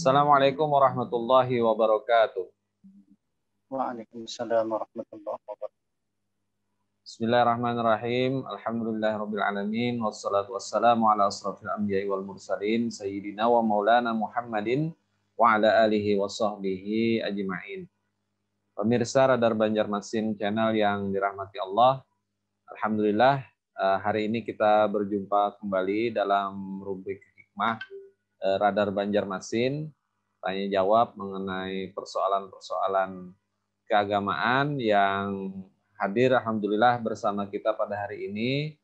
Assalamualaikum warahmatullahi wabarakatuh. Waalaikumsalam warahmatullahi wabarakatuh. Bismillahirrahmanirrahim. Alhamdulillahirabbil alamin wassalatu wassalamu ala asrofil anbiya'i wal mursalin sayyidina wa maulana Muhammadin wa ala alihi wa sahbihi ajma'in. Pemirsa Radar Banjarmasin channel yang dirahmati Allah, alhamdulillah hari ini kita berjumpa kembali dalam rubrik hikmah Radar Banjarmasin, tanya jawab mengenai persoalan-persoalan keagamaan yang hadir alhamdulillah bersama kita pada hari ini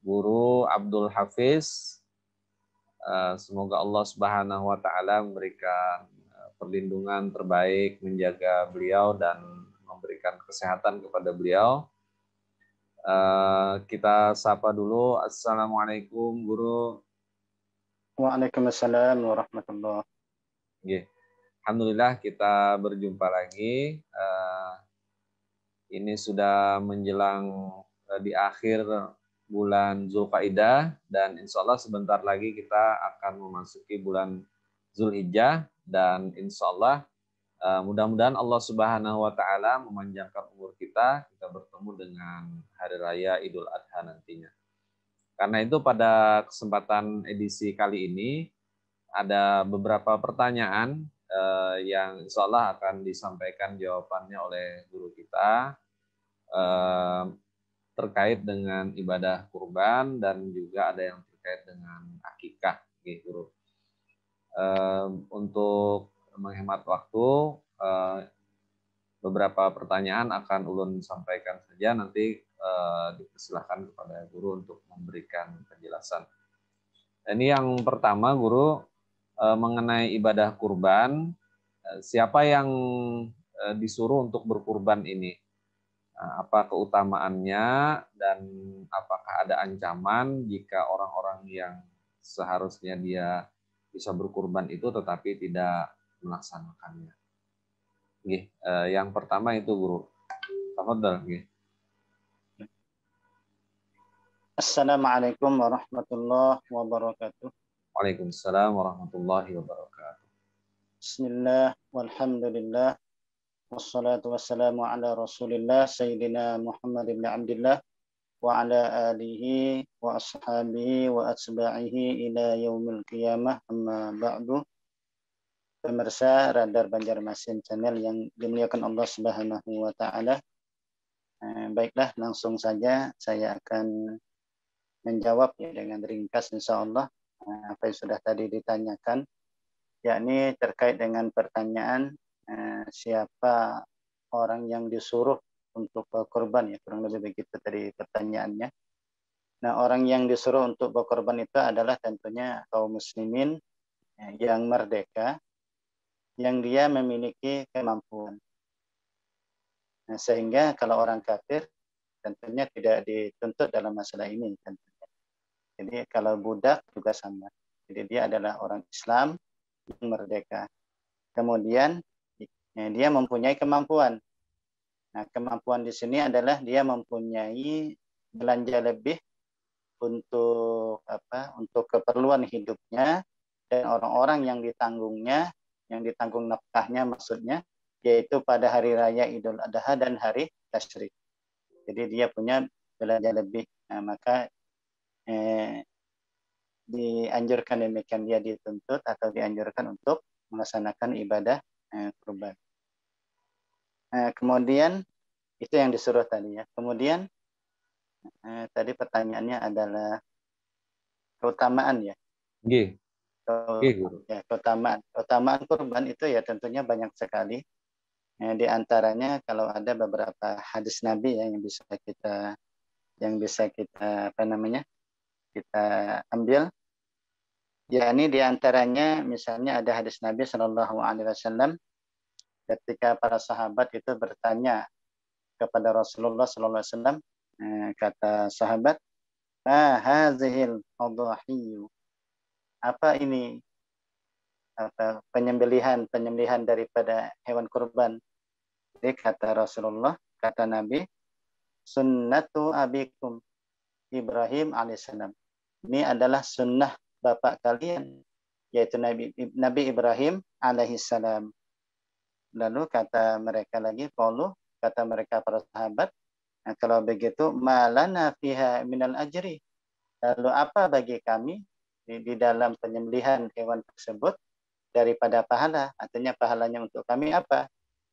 Guru Abdul Hafiz. Semoga Allah Subhanahu wa taala memberikan perlindungan terbaik, menjaga beliau dan memberikan kesehatan kepada beliau. Kita sapa dulu. Assalamualaikum Guru. Waalaikumsalam warahmatullahi wabarakatuh. Alhamdulillah kita berjumpa lagi. Ini sudah menjelang di akhir bulan Zulqa'dah dan insya Allah sebentar lagi kita akan memasuki bulan Zulhijjah dan insya Allah mudah-mudahan Allah Subhanahu wa taala memanjangkan umur kita bertemu dengan hari raya Idul Adha nantinya. Karena itu pada kesempatan edisi kali ini ada beberapa pertanyaan yang insya Allah akan disampaikan jawabannya oleh guru kita terkait dengan ibadah kurban dan juga ada yang terkait dengan akikah, guru. Untuk menghemat waktu, beberapa pertanyaan akan ulun sampaikan saja, nanti dipersilahkan kepada guru untuk memberikan penjelasan. Ini yang pertama, guru, mengenai ibadah kurban, siapa yang disuruh untuk berkurban ini? Apa keutamaannya dan apakah ada ancaman jika orang-orang yang seharusnya dia bisa berkurban itu tetapi tidak melaksanakannya? Yang pertama itu guru. Tafadhal. Assalamualaikum warahmatullahi wabarakatuh. Waalaikumsalam warahmatullahi wabarakatuh. Bismillah walhamdulillah wassalatu wassalamu ala Rasulillah Sayyidina Muhammad ibn Abdullah wa ala alihi wa ashabihi wa atba'ihi ila yaumil qiyamah, amma ba'du. Pemirsa Radar Banjarmasin channel yang dimuliakan Allah Subhanahu wa taala. Baiklah, langsung saja saya akan menjawab dengan ringkas insyaallah apa yang sudah tadi ditanyakan, yakni terkait dengan pertanyaan siapa orang yang disuruh untuk berkorban, ya kurang lebih begitu tadi pertanyaannya. Nah, orang yang disuruh untuk berkorban itu adalah tentunya kaum muslimin yang merdeka, yang dia memiliki kemampuan. Nah, sehingga kalau orang kafir tentunya tidak dituntut dalam masalah ini tentunya. Jadi kalau budak juga sama. Jadi dia adalah orang Islam yang merdeka. Kemudian dia mempunyai kemampuan. Nah, kemampuan di sini adalah dia mempunyai belanja lebih untuk untuk keperluan hidupnya dan orang-orang yang ditanggungnya, yang ditanggung nafkahnya maksudnya, yaitu pada hari raya Idul Adha dan hari Tasyrik. Jadi dia punya belanja lebih. Nah, maka dianjurkan demikian, dia dituntut atau dianjurkan untuk melaksanakan ibadah kurban. Kemudian itu yang disuruh tadi ya. Kemudian tadi pertanyaannya adalah keutamaan ya. Ya, keutamaan kurban itu ya tentunya banyak sekali. Di antaranya kalau ada beberapa hadis Nabi ya, yang bisa kita kita ambil. Ya, ini di antaranya misalnya ada hadis Nabi Shallallahu Alaihi Wasallam ketika para sahabat itu bertanya kepada Rasulullah Sallallahu Alaihi Wasallam, kata sahabat, hazihil adhahiyu, apa ini penyembelihan daripada hewan kurban? Jadi kata Rasulullah, kata Nabi, sunnatu abikum Ibrahim alaihissalam. Ini adalah sunnah bapak kalian yaitu Nabi Ibrahim alaihissalam. Lalu kata mereka lagi, kata mereka para sahabat, nah, kalau begitu malana fiha minal ajri. Lalu apa bagi kami di dalam penyembelihan hewan tersebut daripada pahala? Artinya pahalanya untuk kami apa?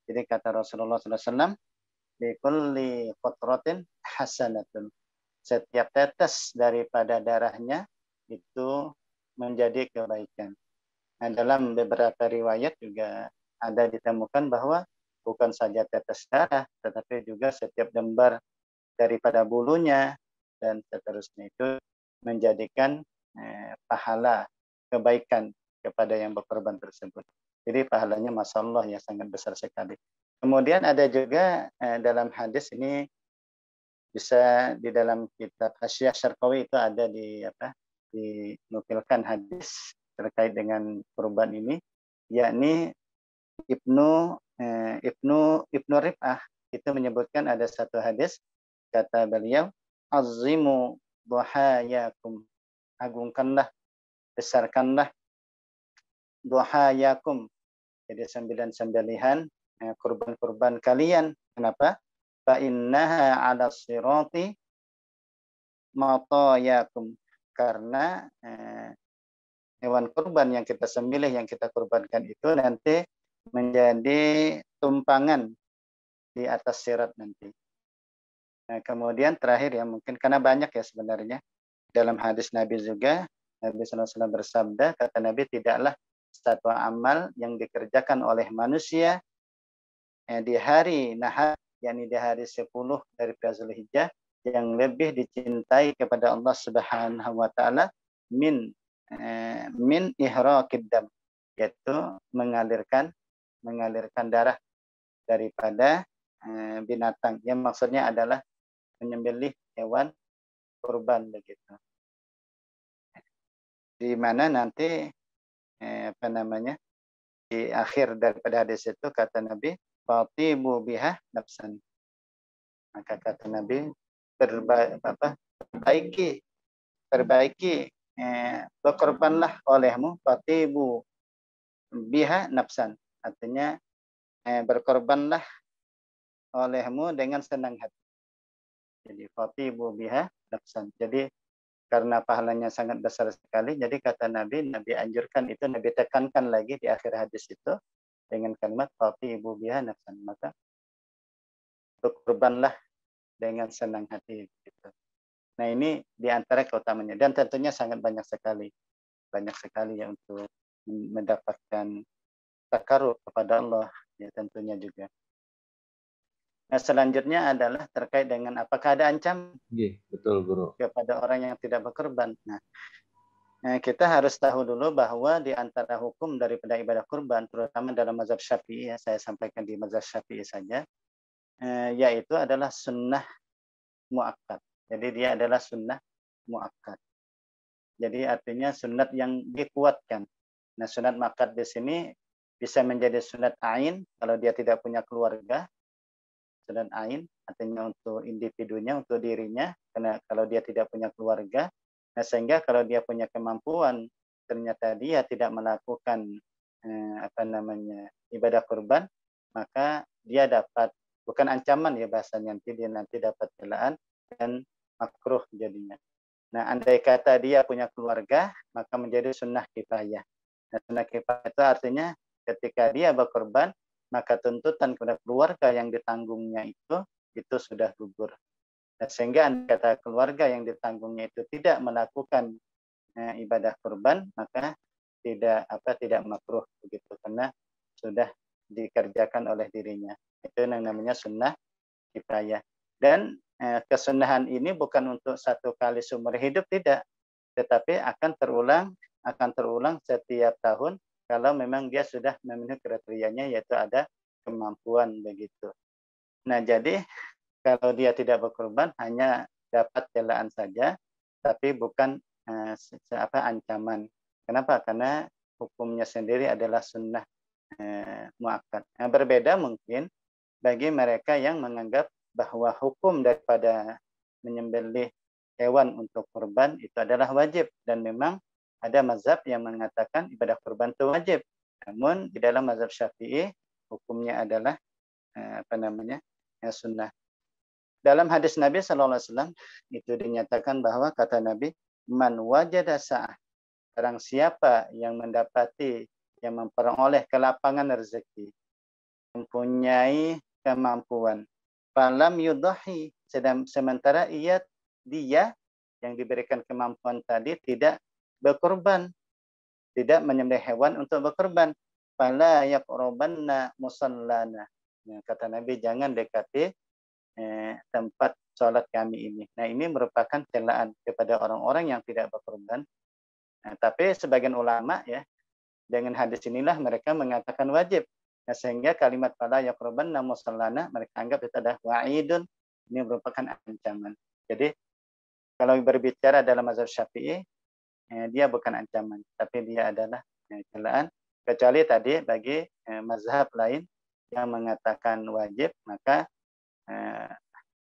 Jadi kata Rasulullah SAW, bikulli qatratin hasanatun. Setiap tetes daripada darahnya itu menjadi kebaikan. Nah, dalam beberapa riwayat juga ada ditemukan bahwa bukan saja tetes darah, tetapi juga setiap lembar daripada bulunya dan seterusnya itu menjadikan pahala kebaikan kepada yang berkorban tersebut. Jadi pahalanya Masya Allah ya sangat besar sekali. Kemudian ada juga dalam hadis ini bisa di dalam kitab Hasyiah Syarqawi itu ada dinukilkan hadis terkait dengan kurban ini, yakni Ibnu Rif'ah itu menyebutkan ada satu hadis, kata beliau, azimu duhayakum, agungkanlah, besarkanlah duhayakum, jadi sembelihan kurban-kurban kalian. Kenapa? Fa innaha 'ala sirati matayakum, karena hewan kurban yang kita sembelih, yang kita kurbankan itu nanti menjadi tumpangan di atas sirat nanti. Nah, kemudian terakhir ya, mungkin karena banyak ya sebenarnya, dalam hadis Nabi juga, Nabi SAW bersabda, kata Nabi, tidaklah satu amal yang dikerjakan oleh manusia di hari Nahar, yakni di hari 10 dari Zulhijjah, yang lebih dicintai kepada Allah Subhanahu wa taala min ihraqid dam, yaitu mengalirkan darah daripada binatang. Yang maksudnya adalah menyembelih hewan kurban begitu. Di mana nanti di akhir daripada hadis itu kata Nabi, fatibu biha nafsan. Maka kata Nabi, perbaiki berkorbanlah olehmu, fatibu biha nafsan. Artinya berkorbanlah olehmu dengan senang hati. Jadi fatibu biha nafsan. Jadi karena pahalanya sangat besar sekali, jadi kata Nabi anjurkan itu, Nabi tekankan lagi di akhir hadis itu dengan kalimat fatibu biha nafsan. Maka berkorbanlah dengan senang hati. Gitu. Nah, ini di antara keutamanya, dan tentunya sangat banyak sekali ya untuk mendapatkan takarub kepada Allah ya tentunya juga. Nah, selanjutnya adalah terkait dengan apakah ada ancaman betul, Guru, kepada orang yang tidak berkorban. Nah, kita harus tahu dulu bahwa di antara hukum daripada ibadah kurban, terutama dalam mazhab Syafi'i, ya, saya sampaikan di mazhab Syafi'i saja, yaitu adalah sunnah muakkad. Jadi dia adalah sunnah muakkad. Jadi artinya sunat yang dikuatkan. Nah, sunat muakkad di sini bisa menjadi sunat ain kalau dia tidak punya keluarga. Sunat ain artinya untuk individunya, untuk dirinya, karena kalau dia tidak punya keluarga. Nah, sehingga kalau dia punya kemampuan, ternyata dia tidak melakukan ibadah kurban, maka dia dapat, bukan ancaman ya bahasanya, dia nanti dapat celaan dan makruh jadinya. Nah, andai kata dia punya keluarga, maka menjadi sunnah kifayah. Nah, sunnah kifayah itu artinya ketika dia berkorban, maka tuntutan kepada keluarga yang ditanggungnya itu sudah gugur. Nah, sehingga andai kata keluarga yang ditanggungnya itu tidak melakukan ibadah kurban, maka tidak makruh begitu, karena sudah dikerjakan oleh dirinya. Itu yang namanya sunnah kifayah. Dan kesunahan ini bukan untuk satu kali seumur hidup, tidak, tetapi akan terulang setiap tahun kalau memang dia sudah memenuhi kriterianya, yaitu ada kemampuan begitu. Nah, jadi kalau dia tidak berkorban hanya dapat celaan saja, tapi bukan ancaman. Kenapa? Karena hukumnya sendiri adalah sunnah muakkad. Nah, berbeda mungkin bagi mereka yang menganggap bahwa hukum daripada menyembelih hewan untuk kurban itu adalah wajib, dan memang ada mazhab yang mengatakan ibadah kurban itu wajib. Namun di dalam mazhab Syafi'i hukumnya adalah sunnah. Dalam hadis Nabi SAW itu dinyatakan bahwa kata Nabi, man wajada sa'ah, barang siapa yang mendapati, yang memperoleh kelapangan rezeki, mempunyai kemampuan, falam yudahi, sementara dia yang diberikan kemampuan tadi tidak berkorban, tidak menyembelih hewan untuk berkorban, fala yaqrabanna musallana. Kata Nabi, jangan dekati tempat sholat kami ini. Nah, ini merupakan celaan kepada orang-orang yang tidak berkorban. Nah, tapi sebagian ulama ya, dengan hadis inilah mereka mengatakan wajib. Nah, sehingga kalimat fala yaqrabanna musallana mereka anggap itu adalah wa'idun, ini merupakan ancaman. Jadi kalau berbicara dalam mazhab Syafi'i, dia bukan ancaman, tapi dia adalah celaan. Kecuali tadi bagi mazhab lain yang mengatakan wajib, maka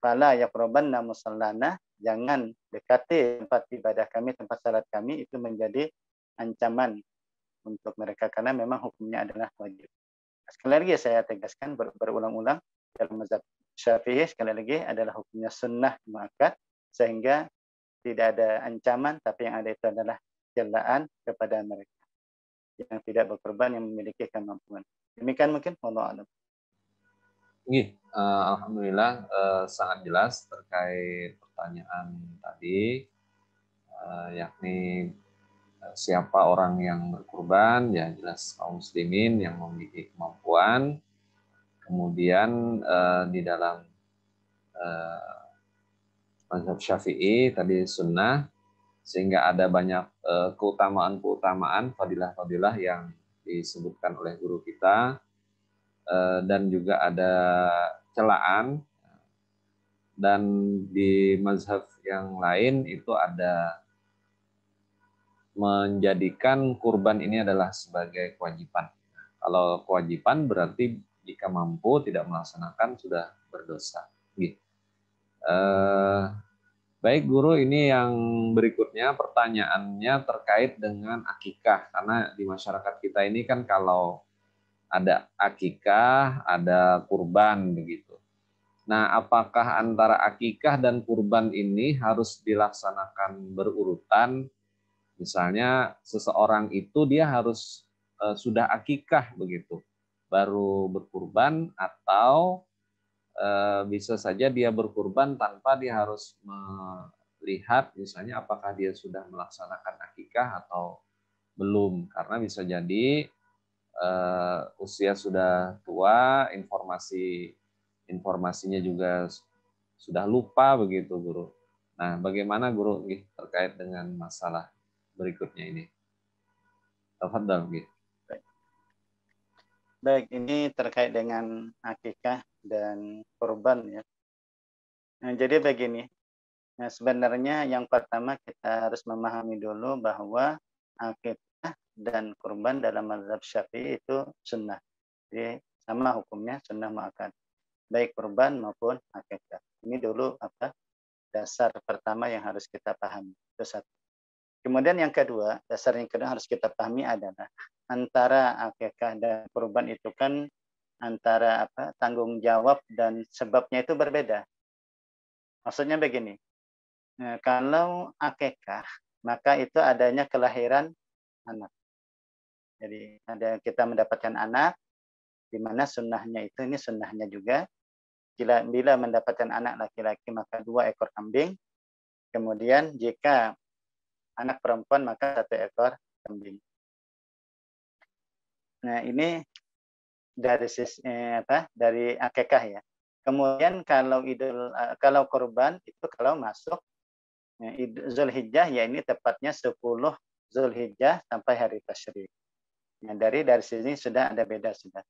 fala yaqrabanna musallana, jangan dekati tempat ibadah kami, tempat salat kami, itu menjadi ancaman untuk mereka karena memang hukumnya adalah wajib. Sekali lagi saya tegaskan berulang-ulang, dalam mazhab Syafi'i sekali lagi adalah hukumnya sunnah muakkad, sehingga tidak ada ancaman, tapi yang ada itu adalah celaan kepada mereka yang tidak berkorban, yang memiliki kemampuan. Demikian mungkin, wallahu a'lam. Alhamdulillah sangat jelas terkait pertanyaan tadi, yakni siapa orang yang berkurban, ya jelas kaum muslimin yang memiliki kemampuan. Kemudian di dalam mazhab Syafi'i tadi sunnah, sehingga ada banyak keutamaan-keutamaan, fadilah-fadilah yang disebutkan oleh guru kita, dan juga ada celaan. Dan di mazhab yang lain itu ada menjadikan kurban ini adalah sebagai kewajiban. Kalau kewajiban berarti jika mampu tidak melaksanakan sudah berdosa. Baik guru, ini yang berikutnya pertanyaannya terkait dengan akikah, karena di masyarakat kita ini kan kalau ada akikah, ada kurban begitu. Nah, apakah antara akikah dan kurban ini harus dilaksanakan berurutan? Misalnya seseorang itu dia harus sudah akikah begitu, baru berkurban, atau bisa saja dia berkurban tanpa dia harus melihat misalnya apakah dia sudah melaksanakan akikah atau belum, karena bisa jadi usia sudah tua, informasinya juga sudah lupa begitu guru. Nah, bagaimana guru terkait dengan masalah berikutnya ini? Tafadhal. Baik, ini terkait dengan akikah dan kurban ya. Nah, jadi begini. Nah, sebenarnya yang pertama kita harus memahami dulu bahwa akikah dan kurban dalam mazhab Syafi'i itu sunnah. Jadi sama hukumnya, sunnah muakkad. Baik kurban maupun akikah. Ini dulu dasar pertama yang harus kita pahami. Itu satu. Kemudian yang kedua, dasar yang kedua harus kita pahami adalah antara akikah dan kurban itu kan antara tanggung jawab dan sebabnya itu berbeda. Maksudnya begini, kalau akikah maka itu adanya kelahiran anak. Jadi kita mendapatkan anak, di mana sunnahnya itu, ini sunnahnya juga, bila mendapatkan anak laki-laki maka 2 ekor kambing, kemudian jika anak perempuan maka 1 ekor kambing. Nah, ini dari dari akikah ya. Kemudian kalau kurban itu kalau masuk Zulhijjah, ya ini tepatnya 10 Zulhijjah sampai hari tasyrik. Nah, dari sini sudah ada beda sudah.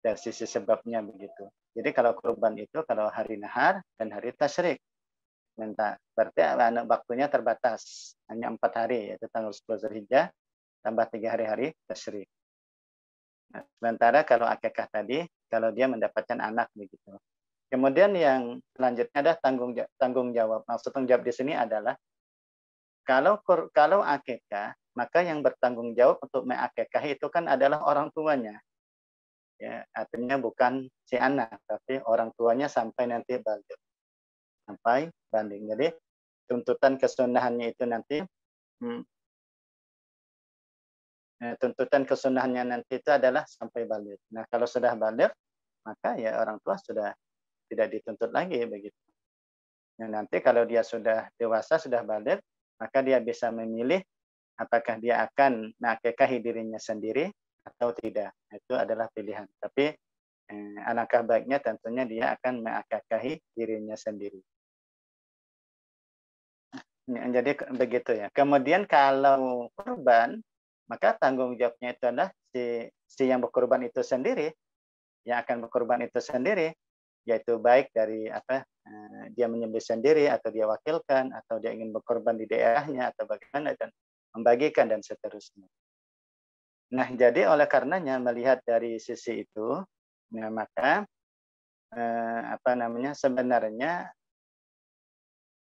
Dari sisi sebabnya begitu. Jadi kalau kurban itu kalau hari nahar dan hari tasyrik. Berarti waktunya terbatas. Hanya 4 hari, yaitu tanggal 10 Zulhijjah tambah 3 hari tasyrik. Nah, sementara kalau akikah tadi, kalau dia mendapatkan anak begitu. Kemudian yang selanjutnya ada tanggung jawab. Maksud tanggung jawab di sini adalah kalau akikah maka yang bertanggung jawab untuk mengakekah itu kan adalah orang tuanya. Ya, artinya bukan si anak, tapi orang tuanya sampai nanti balik. Sampai banding. Jadi tuntutan kesunahannya itu nanti hmm, tuntutan kesunahannya nanti itu adalah sampai balik. Nah, kalau sudah balik, maka ya orang tua sudah tidak dituntut lagi begitu. Nah, nanti kalau dia sudah dewasa, sudah balik, maka dia bisa memilih apakah dia akan mengakekahi dirinya sendiri atau tidak. Itu adalah pilihan. Tapi alangkah baiknya tentunya dia akan mengakekahi dirinya sendiri. Jadi begitu ya. Kemudian kalau kurban, maka tanggung jawabnya itu adalah si yang berkorban itu sendiri, yang akan berkorban itu sendiri, yaitu baik dari dia menyembelih sendiri atau dia wakilkan atau dia ingin berkorban di daerahnya atau bagaimana dan membagikan dan seterusnya. Nah, jadi oleh karenanya melihat dari sisi itu, nah maka sebenarnya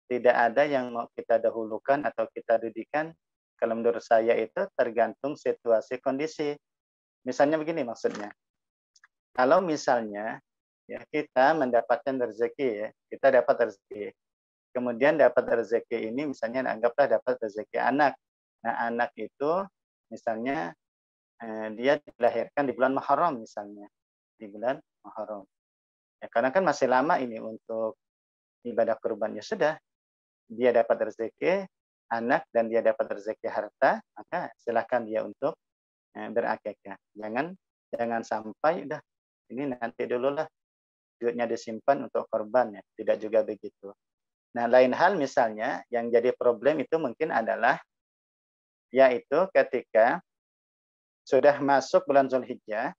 tidak ada yang mau kita dahulukan atau kita didikan. Kalau menurut saya itu tergantung situasi kondisi. Misalnya begini maksudnya. Kalau misalnya ya kita mendapatkan rezeki ya, kita dapat rezeki. Kemudian dapat rezeki ini misalnya anggaplah dapat rezeki anak. Nah, anak itu misalnya dia dilahirkan di bulan Muharram misalnya. Di bulan Muharram. Ya, karena kan masih lama ini untuk ibadah kurban. Ya sudah, dia dapat rezeki anak dan dia dapat rezeki harta, maka silakan dia untuk berakikah. Jangan sampai udah ini nanti dulu lah duitnya disimpan untuk korban ya. Tidak juga begitu. Nah, lain hal misalnya yang jadi problem itu mungkin adalah yaitu ketika sudah masuk bulan Zulhijjah,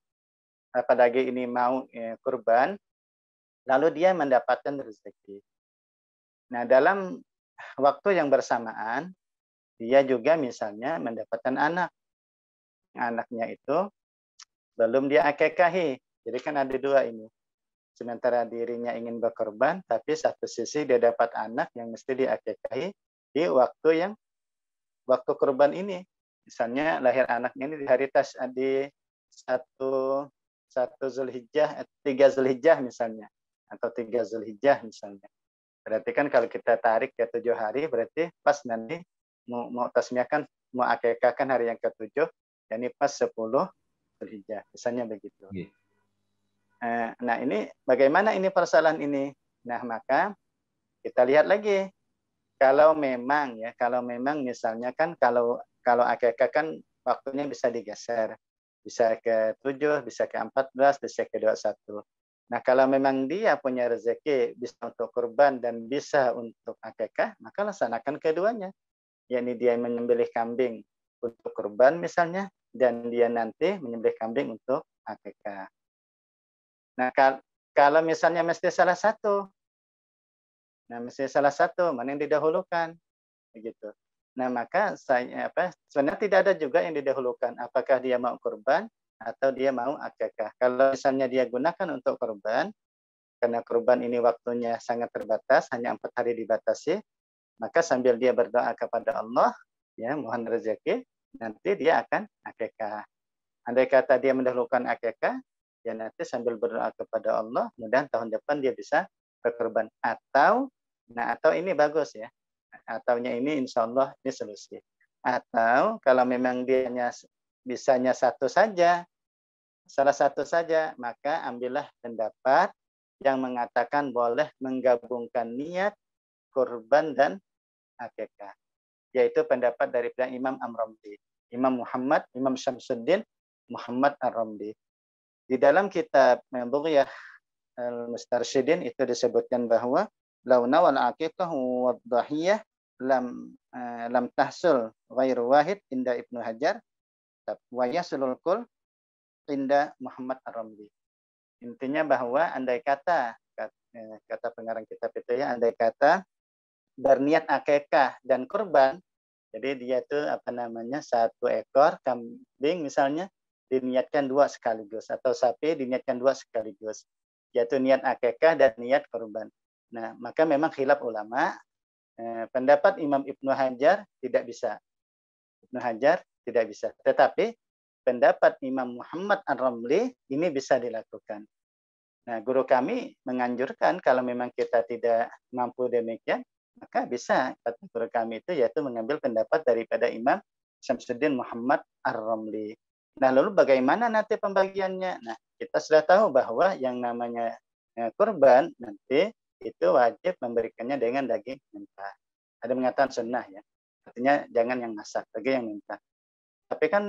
apalagi ini mau kurban, lalu dia mendapatkan rezeki. Nah, dalam waktu yang bersamaan, dia juga misalnya mendapatkan anak. Anaknya itu belum dia akekahi. Jadi kan ada dua ini. Sementara dirinya ingin berkorban, tapi satu sisi dia dapat anak yang mesti diakekahi di waktu kurban ini. Misalnya lahir anaknya ini di hari di satu Zulhijjah, 3 Zulhijjah misalnya, atau 3 Zulhijjah misalnya. Berarti kan kalau kita tarik ke 7 hari, berarti pas nanti mau tasmiahkan, mau akekahkan hari yang ke-7, yakni pas 10 Zulhijjah. Misalnya begitu. Yeah. Nah, ini bagaimana ini persoalan ini? Nah, maka kita lihat lagi. Kalau memang misalnya kan kalau akekah kan waktunya bisa digeser. Bisa ke-7, bisa ke-14, bisa ke-21. Nah, kalau memang dia punya rezeki bisa untuk kurban dan bisa untuk akekah, maka laksanakan keduanya. Yakni dia menyembelih kambing untuk kurban misalnya, dan dia nanti menyembelih kambing untuk akekah. Nah, kalau misalnya mesti salah satu, mana yang didahulukan, begitu. Nah, maka sebenarnya tidak ada juga yang didahulukan. Apakah dia mau kurban atau dia mau akekah. Kalau misalnya dia gunakan untuk kurban, karena kurban ini waktunya sangat terbatas, hanya 4 hari dibatasi, maka sambil dia berdoa kepada Allah, ya mohon rezeki, nanti dia akan akekah. Andai kata dia mendahulukan akekah, ya nanti sambil berdoa kepada Allah, mudah tahun depan dia bisa berkurban. Atau ini bagus ya. Ataunya ini insya Allah ini solusi. Atau kalau memang dia bisanya salah satu saja, maka ambillah pendapat yang mengatakan boleh menggabungkan niat kurban dan akikah. Yaitu pendapat dari Imam Ar-Ramli. Imam Syamsuddin Muhammad Ar-Ramli. Di dalam kitab Bughyah Al-Mustarsyidin itu disebutkan bahwa launa wal aqiqah wa dhahiyah lam tahsul ghairu wahid inda Ibnu Hajar wa yasulul kul inda Muhammad Ar-Ramli. Intinya bahwa andai kata pengarang kitab itu ya, andai kata berniat akikah dan kurban, jadi dia itu satu ekor kambing misalnya diniatkan 2 sekaligus, atau sapi diniatkan 2 sekaligus, yaitu niat akikah dan niat kurban. Nah, maka memang khilaf ulama, pendapat Imam Ibnu Hajar tidak bisa. Ibnu Hajar tidak bisa. Tetapi pendapat Imam Muhammad Ar-Ramli ini bisa dilakukan. Nah, guru kami menganjurkan kalau memang kita tidak mampu demikian, maka bisa kata guru kami itu yaitu mengambil pendapat daripada Imam Syamsuddin Muhammad Ar-Ramli. Nah, lalu bagaimana nanti pembagiannya? Nah, kita sudah tahu bahwa yang namanya kurban nanti itu wajib memberikannya dengan daging mentah. Ada mengatakan sunnah ya. Artinya jangan yang masak, bagi yang mentah. Tapi kan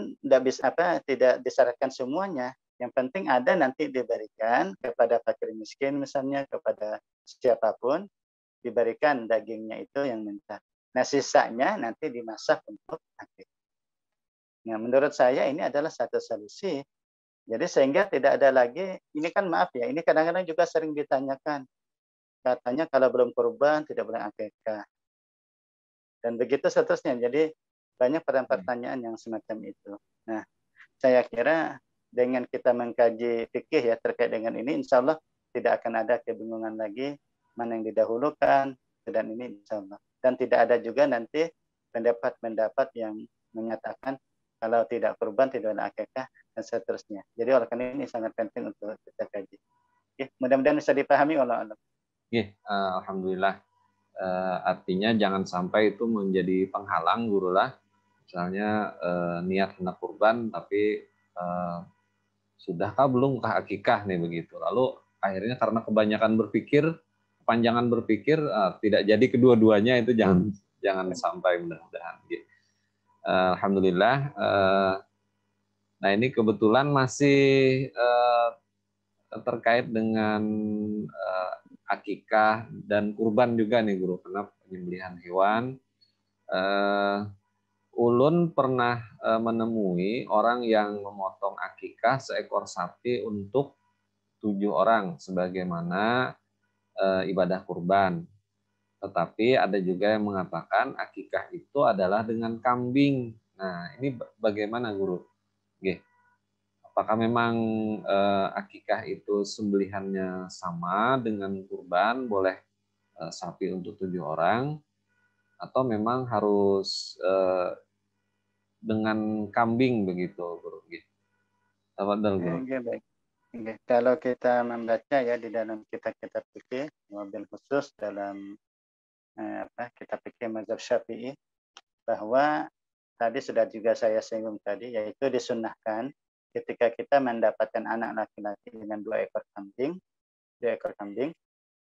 tidak disyaratkan semuanya. Yang penting ada nanti diberikan kepada fakir miskin misalnya, kepada siapapun, diberikan dagingnya itu yang mentah. Nah, sisanya nanti dimasak untuk akikah. Nah, menurut saya ini adalah satu solusi. Jadi sehingga tidak ada lagi, ini kan maaf ya, ini kadang-kadang juga sering ditanyakan. Katanya kalau belum kurban tidak boleh akikah. Dan begitu seterusnya. Jadi banyak pertanyaan yang semacam itu. Nah, saya kira dengan kita mengkaji fikih ya terkait dengan ini, insya Allah tidak akan ada kebingungan lagi mana yang didahulukan dan ini insya Allah. Dan tidak ada juga nanti pendapat-pendapat yang menyatakan kalau tidak kurban tidak ada akikah dan seterusnya. Jadi oleh karena ini sangat penting untuk kita kaji. Oke, mudah-mudahan bisa dipahami oleh Allah. Alhamdulillah. Artinya jangan sampai itu menjadi penghalang guru lah. Misalnya niat hendak kurban tapi sudahkah belumkah akikah nih begitu. Lalu akhirnya karena kebanyakan berpikir, kepanjangan berpikir tidak jadi kedua-duanya, itu jangan sampai mudah-mudahan. Alhamdulillah. Nah ini kebetulan masih terkait dengan akikah dan kurban juga nih guru, karena penyembelihan hewan. Ulun pernah menemui orang yang memotong akikah seekor sapi untuk 7 orang sebagaimana ibadah kurban. Tetapi ada juga yang mengatakan akikah itu adalah dengan kambing. Nah, ini bagaimana guru? Apakah memang akikah itu sembelihannya sama dengan kurban, boleh sapi untuk 7 orang, atau memang harus dengan kambing begitu, guru? Tafadhal, guru. Baik. Kalau kita membaca ya di dalam kitab-kitab fikih, wabil khusus dalam kitab fikih mazhab Syafi'i, bahwa tadi sudah juga saya singgung tadi, yaitu disunnahkan ketika kita mendapatkan anak laki-laki dengan 2 ekor kambing.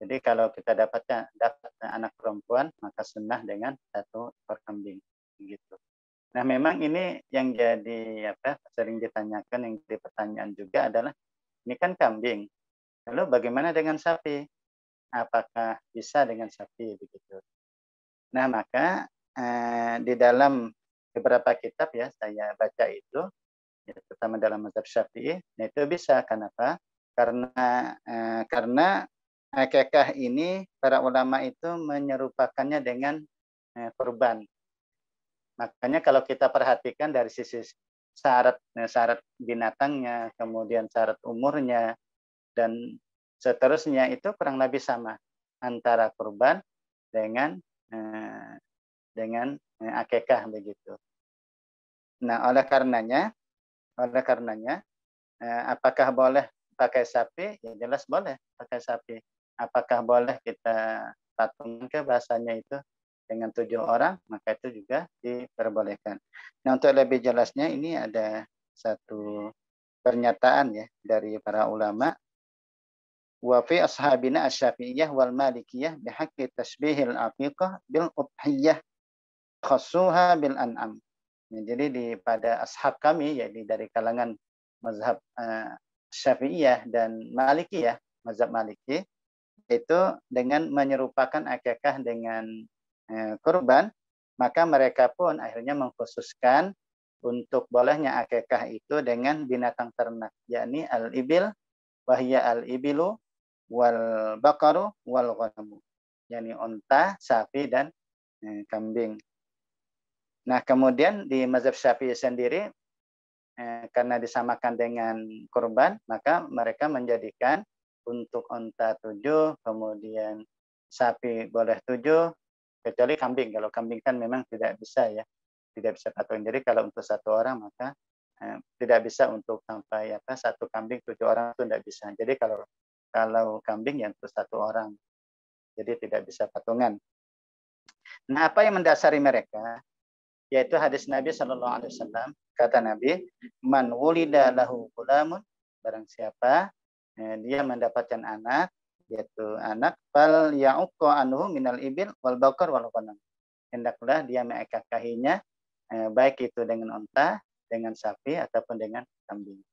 Jadi kalau kita dapat anak perempuan, maka sunnah dengan 1 ekor kambing. Begitu. Nah, memang ini yang jadi sering ditanyakan, yang jadi pertanyaan juga adalah ini kan kambing. Lalu bagaimana dengan sapi? Apakah bisa dengan sapi begitu? Nah, maka di dalam beberapa kitab ya saya baca itu, ya, terutama dalam mazhab Syafi'i, nah itu bisa. Kenapa? Karena akikah ini para ulama itu menyerupakannya dengan kurban. Makanya kalau kita perhatikan dari sisi syarat binatangnya, kemudian syarat umurnya, dan seterusnya itu kurang lebih sama antara kurban dengan akikah begitu. Nah, oleh karenanya apakah boleh pakai sapi? Ya jelas boleh pakai sapi. Apakah boleh kita patungan ke bahasanya itu dengan 7 orang, maka itu juga diperbolehkan. Nah, untuk lebih jelasnya ini ada satu pernyataan ya dari para ulama. Wa fi ashabina asy-Syafi'iyah wal Malikiyah bihaqqi tasbihil aqiqah bil udhiyah khassuha bil an'am. Nah, jadi pada ashab kami, yaitu dari kalangan mazhab Syafi'iyah dan Malikiyah, mazhab Maliki, itu dengan menyerupakan akikah dengan kurban, maka mereka pun akhirnya mengkhususkan untuk bolehnya akikah itu dengan binatang ternak, yakni al-ibil, wahya al-ibilu, wal bakaru, wal ghanamu, yakni unta, sapi, dan kambing. Nah, kemudian di mazhab Syafi'i sendiri, karena disamakan dengan kurban, maka mereka menjadikan untuk unta 7, kemudian sapi boleh 7, kecuali kambing. Kalau kambing kan memang tidak bisa ya. tidak bisa patungan. Jadi kalau untuk satu orang maka tidak bisa untuk sampai satu kambing 7 orang itu tidak bisa. Jadi kalau kambing yang untuk satu orang, jadi tidak bisa patungan. Nah, apa yang mendasari mereka? Yaitu hadis Nabi Shallallahu Alaihi Wasallam. Kata Nabi, man wulida lahu gulamun, barang siapa dia mendapatkan anak, yaitu anak, fal ya'uqqa anhu minal ibil wal baqar wal ghanam. Hendaklah dia mengekakahinya, baik itu dengan unta, dengan sapi ataupun dengan kambing.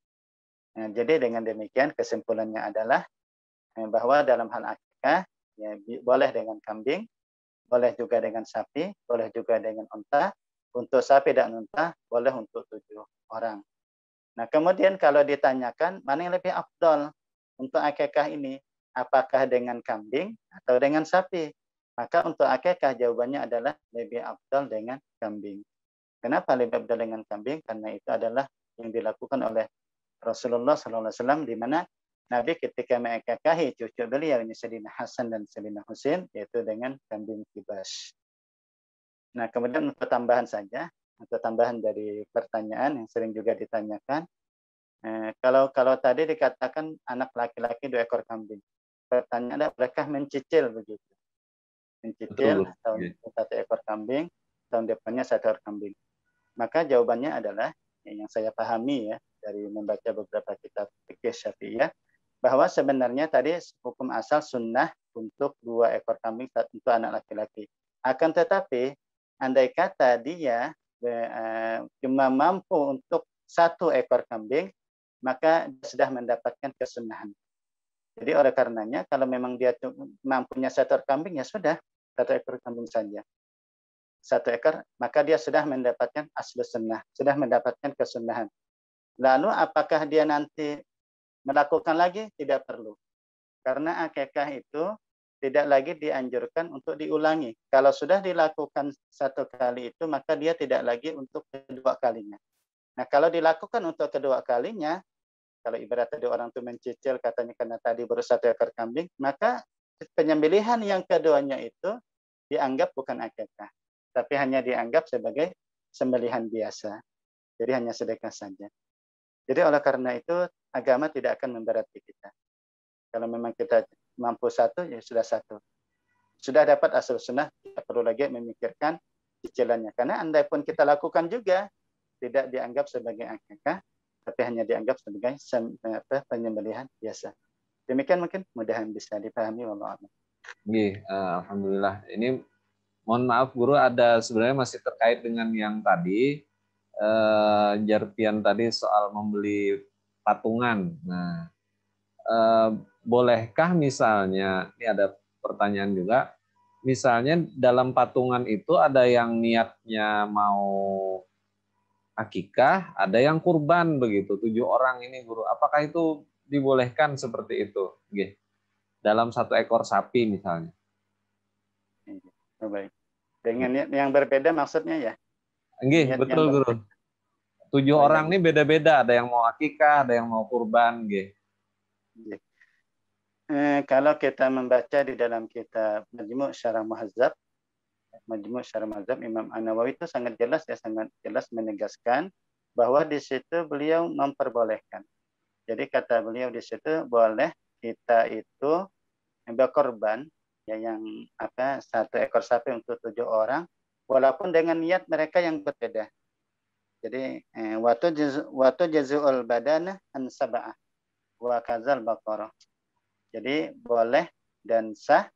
Jadi dengan demikian kesimpulannya adalah bahwa dalam hal akikah ya, boleh dengan kambing, boleh juga dengan sapi, boleh juga dengan unta. Untuk sapi dan unta boleh untuk 7 orang. Nah, kemudian kalau ditanyakan mana yang lebih afdal untuk akikah ini, apakah dengan kambing atau dengan sapi? Maka untuk akikah jawabannya adalah lebih afdal dengan kambing. Kenapa lebih afdal dengan kambing? Karena itu adalah yang dilakukan oleh Rasulullah SAW, di mana Nabi ketika mengakikahi cucu beliau ini Sayyidina Hasan dan Sayyidina Husain, yaitu dengan kambing kibas. Nah, kemudian untuk tambahan saja, untuk tambahan dari pertanyaan yang sering juga ditanyakan, kalau tadi dikatakan anak laki-laki 2 ekor kambing, pertanyaan apakah mencicil begitu? Mencicil tahun 1 ekor kambing, tahun depannya 1 ekor kambing. Maka jawabannya adalah yang saya pahami ya dari membaca beberapa kitab fikih Syafi'iyah, bahwa sebenarnya tadi hukum asal sunnah untuk 2 ekor kambing untuk anak laki-laki. Akan tetapi andai kata dia cuma mampu untuk 1 ekor kambing, maka dia sudah mendapatkan kesunahan. Jadi oleh karenanya kalau memang dia mampunya 1 ekor kambing, ya sudah 1 ekor kambing saja. 1 ekor, maka dia sudah mendapatkan aslu sunnah, sudah mendapatkan kesunahan. Lalu apakah dia nanti melakukan lagi? Tidak perlu. Karena akikah itu tidak lagi dianjurkan untuk diulangi. Kalau sudah dilakukan 1 kali itu, maka dia tidak lagi untuk kedua kalinya. Nah, kalau dilakukan untuk kedua kalinya, kalau ibarat tadi orang itu mencicil katanya karena tadi baru 1 ekor kambing, maka penyembelihan yang keduanya itu dianggap bukan akikah, tapi hanya dianggap sebagai sembelihan biasa. Jadi hanya sedekah saja. Jadi oleh karena itu agama tidak akan memberati kita. Kalau memang kita mampu 1, ya sudah 1. Sudah dapat asal sunnah, tidak perlu lagi memikirkan cicilannya. Karena andai pun kita lakukan juga, tidak dianggap sebagai akikah, tapi hanya dianggap sebagai penyembelihan biasa. Demikian mungkin mudahan bisa dipahami. Wallahu a'lam. Alhamdulillah. Ini mohon maaf guru, ada sebenarnya masih terkait dengan yang tadi, Jarpian tadi soal membeli patungan. Nah, bolehkah misalnya, ini ada pertanyaan juga, misalnya dalam patungan itu ada yang niatnya mau akikah, ada yang kurban begitu, 7 orang ini guru. Apakah itu dibolehkan seperti itu? Dalam 1 ekor sapi misalnya. Baik. Dengan niat yang berbeda maksudnya ya? Betul guru. 7 orang ini beda-beda, ada yang mau akikah, ada yang mau kurban. Kalau kita membaca di dalam kitab Majmu' Syarah Muhazzab, Imam An-Nawawi itu sangat jelas menegaskan bahwa di situ beliau memperbolehkan. Jadi kata beliau di situ boleh kita itu berkorban ya, yang 1 ekor sapi untuk 7 orang, walaupun dengan niat mereka yang berbeda. Jadi watu jazu'ul badana an sab'ah wa kazal baqarah. Jadi boleh dan sah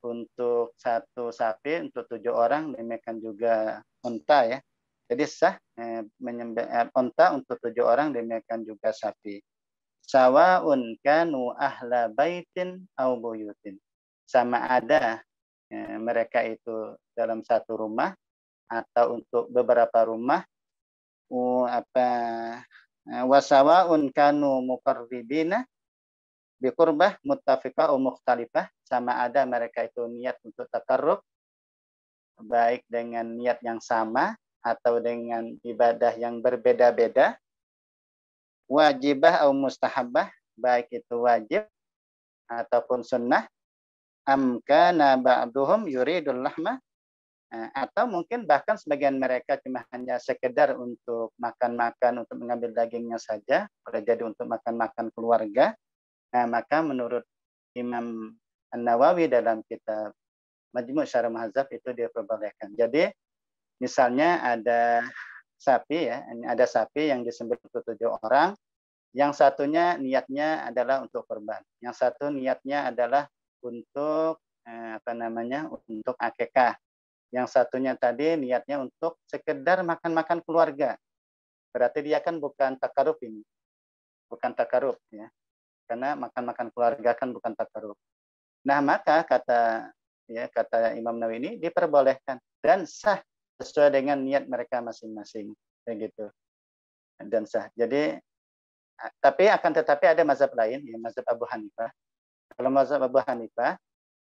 untuk 1 sapi untuk 7 orang, demikian juga unta ya. Jadi sah unta untuk 7 orang, demikian juga sapi. Sawa'un kanu ahla baitin au buyutin. Sama ada mereka itu dalam 1 rumah atau untuk beberapa rumah. Wasawa'un kanu muqarribina biqurbah muttafiqah atau mukhtalifah, sama ada mereka itu niat untuk takarrub baik dengan niat yang sama atau dengan ibadah yang berbeda-beda, wajibah atau mustahabah, baik itu wajib ataupun sunnah, amkana ba'duhum yuridul lahma Atau mungkin bahkan sebagian mereka cuma hanya sekedar untuk makan-makan, untuk mengambil dagingnya saja, boleh jadi untuk makan-makan keluarga. Nah, maka menurut Imam An-Nawawi dalam kitab Majmu' Syarah Muhadzab itu diperbolehkan. Jadi misalnya ada sapi ya, ada sapi yang disembelih untuk 7 orang, yang satunya niatnya adalah untuk kurban, yang satu niatnya adalah untuk untuk akikah, yang satunya tadi niatnya untuk sekedar makan-makan keluarga. Berarti dia kan bukan takarub ini, bukan takarub ya, karena makan-makan keluarga kan bukan takarub. Nah, maka kata Imam Nawawi ini diperbolehkan dan sah sesuai dengan niat mereka masing-masing, begitu. Dan sah. Jadi tetapi ada mazhab lain, ya, mazhab Abu Hanifah. Kalau mazhab Abu Hanifah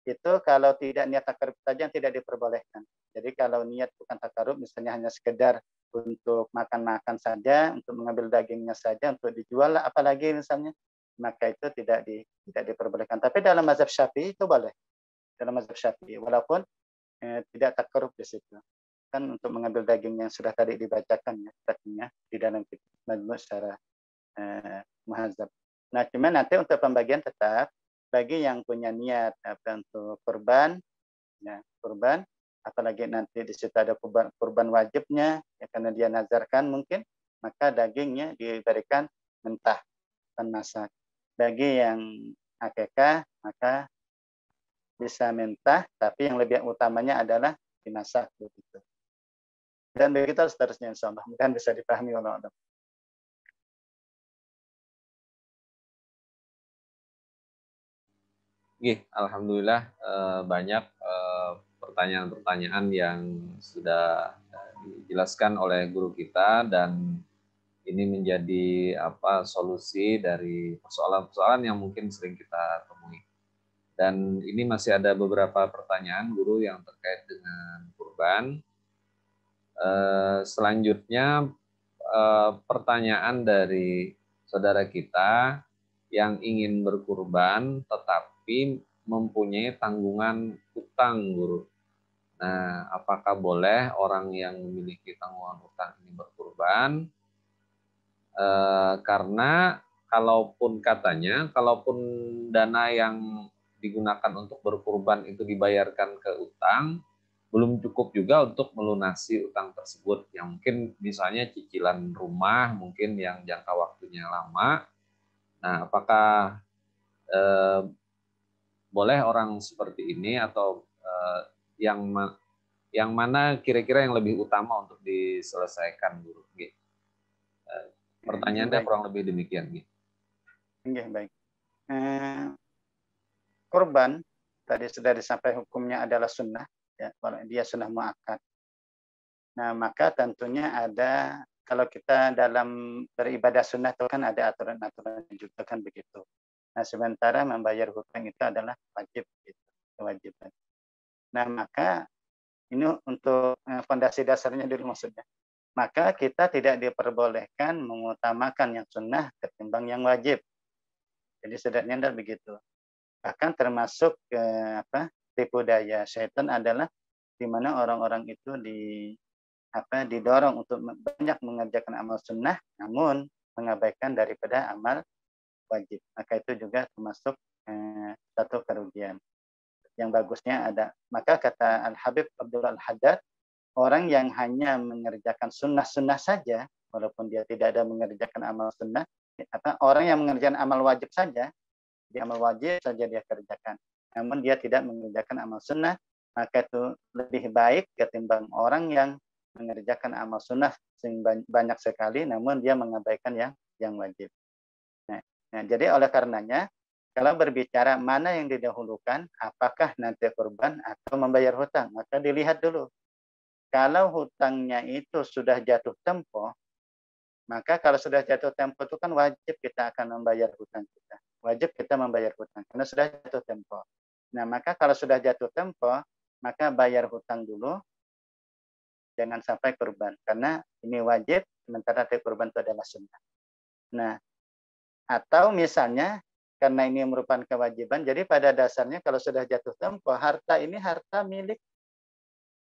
itu kalau tidak niat takarub saja yang tidak diperbolehkan. Jadi kalau niat bukan takarub, misalnya hanya sekedar untuk makan-makan saja, untuk mengambil dagingnya saja, untuk dijual, apalagi misalnya, maka itu tidak diperbolehkan. Tapi dalam mazhab Syafi'i itu boleh. Dalam mazhab Syafi'i, walaupun tidak takarub di situ. Kan untuk mengambil daging yang sudah tadi dibacakan ya, tadinya di dalam Majmu' Syarah Muhadzab. Nah, cuma nanti untuk pembagian tetap bagi yang punya niat untuk kurban, ya, kurban, apalagi nanti di situ ada kurban wajibnya, ya, karena dia nazarkan mungkin, maka dagingnya diberikan mentah dan masak. Bagi yang akikah, maka bisa mentah, tapi yang lebih utamanya adalah dimasak begitu. Dan begitu seterusnya, insyaallah. Mudah-mudahan bisa dipahami oleh Allah. Alhamdulillah banyak pertanyaan-pertanyaan yang sudah dijelaskan oleh guru kita, dan ini menjadi solusi dari persoalan-persoalan yang mungkin sering kita temui. Dan ini masih ada beberapa pertanyaan guru yang terkait dengan kurban. Selanjutnya pertanyaan dari saudara kita yang ingin berkurban tetapi mempunyai tanggungan utang, guru. Nah, apakah boleh orang yang memiliki tanggungan utang ini berkurban? Karena kalaupun dana yang digunakan untuk berkurban itu dibayarkan ke utang, belum cukup juga untuk melunasi utang tersebut, yang mungkin misalnya cicilan rumah mungkin yang jangka waktunya lama. Nah, apakah boleh orang seperti ini, atau yang mana kira-kira yang lebih utama untuk diselesaikan, guru? Pertanyaannya kurang lebih demikian. Baik. Kurban tadi sudah disampaikan hukumnya adalah sunnah, ya, kalau dia sunnah muakkad. Nah, maka tentunya ada, kalau kita dalam beribadah sunnah itu kan ada aturan-aturan juga kan begitu. Nah, sementara membayar hutang itu adalah wajib, gitu, kewajiban. Nah, maka ini untuk fondasi dasarnya dulu maksudnya. Maka kita tidak diperbolehkan mengutamakan yang sunnah ketimbang yang wajib. Jadi sederhananya begitu. Bahkan termasuk tipu daya syaitan adalah di mana orang-orang itu didorong untuk banyak mengerjakan amal sunnah, namun mengabaikan daripada amal wajib. Maka itu juga termasuk satu kerugian. Yang bagusnya ada. Maka kata Al-Habib Abdullah Al-Haddad, orang yang hanya mengerjakan sunnah-sunnah saja, walaupun dia tidak ada mengerjakan amal sunnah, orang yang mengerjakan amal wajib saja, di amal wajib saja dia kerjakan, namun dia tidak mengerjakan amal sunnah, maka itu lebih baik ketimbang orang yang mengerjakan amal sunnah banyak sekali, namun dia mengabaikan yang wajib. Nah, jadi oleh karenanya, kalau berbicara mana yang didahulukan, apakah nanti kurban atau membayar hutang, maka dilihat dulu. Kalau hutangnya itu sudah jatuh tempo, maka kalau sudah jatuh tempo itu kan wajib kita akan membayar hutang kita. Wajib kita membayar hutang karena sudah jatuh tempo. Nah, maka kalau sudah jatuh tempo, maka bayar hutang dulu, jangan sampai kurban. Karena ini wajib, sementara kurban itu adalah sunnah. Nah, atau misalnya karena ini merupakan kewajiban, jadi pada dasarnya kalau sudah jatuh tempo, harta ini harta milik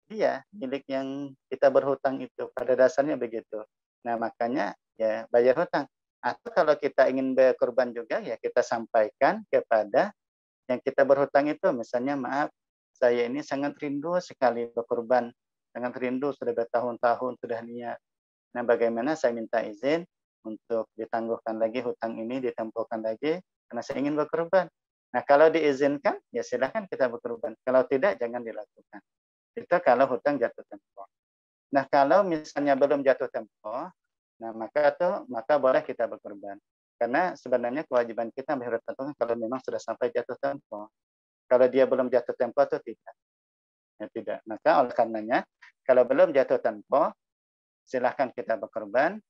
dia, milik yang kita berhutang itu. Pada dasarnya begitu. Nah, makanya ya bayar hutang. Atau kalau kita ingin berkorban juga, ya kita sampaikan kepada yang kita berhutang itu. Misalnya, maaf, saya ini sangat rindu sekali berkorban. Sangat rindu, sudah bertahun-tahun sudah niat. Nah, bagaimana saya minta izin untuk ditangguhkan lagi hutang ini, ditempuhkan lagi, karena saya ingin berkorban. Nah, kalau diizinkan, ya silakan kita berkorban. Kalau tidak, jangan dilakukan. Itu kalau hutang jatuh tempo. Nah, kalau misalnya belum jatuh tempo, nah maka boleh kita berkorban. Karena sebenarnya kewajiban kita membayar hutang kalau memang sudah sampai jatuh tempo. Kalau dia belum jatuh tempo atau tidak, ya tidak. Maka oleh karenanya, kalau belum jatuh tempo, silahkan kita berkorban.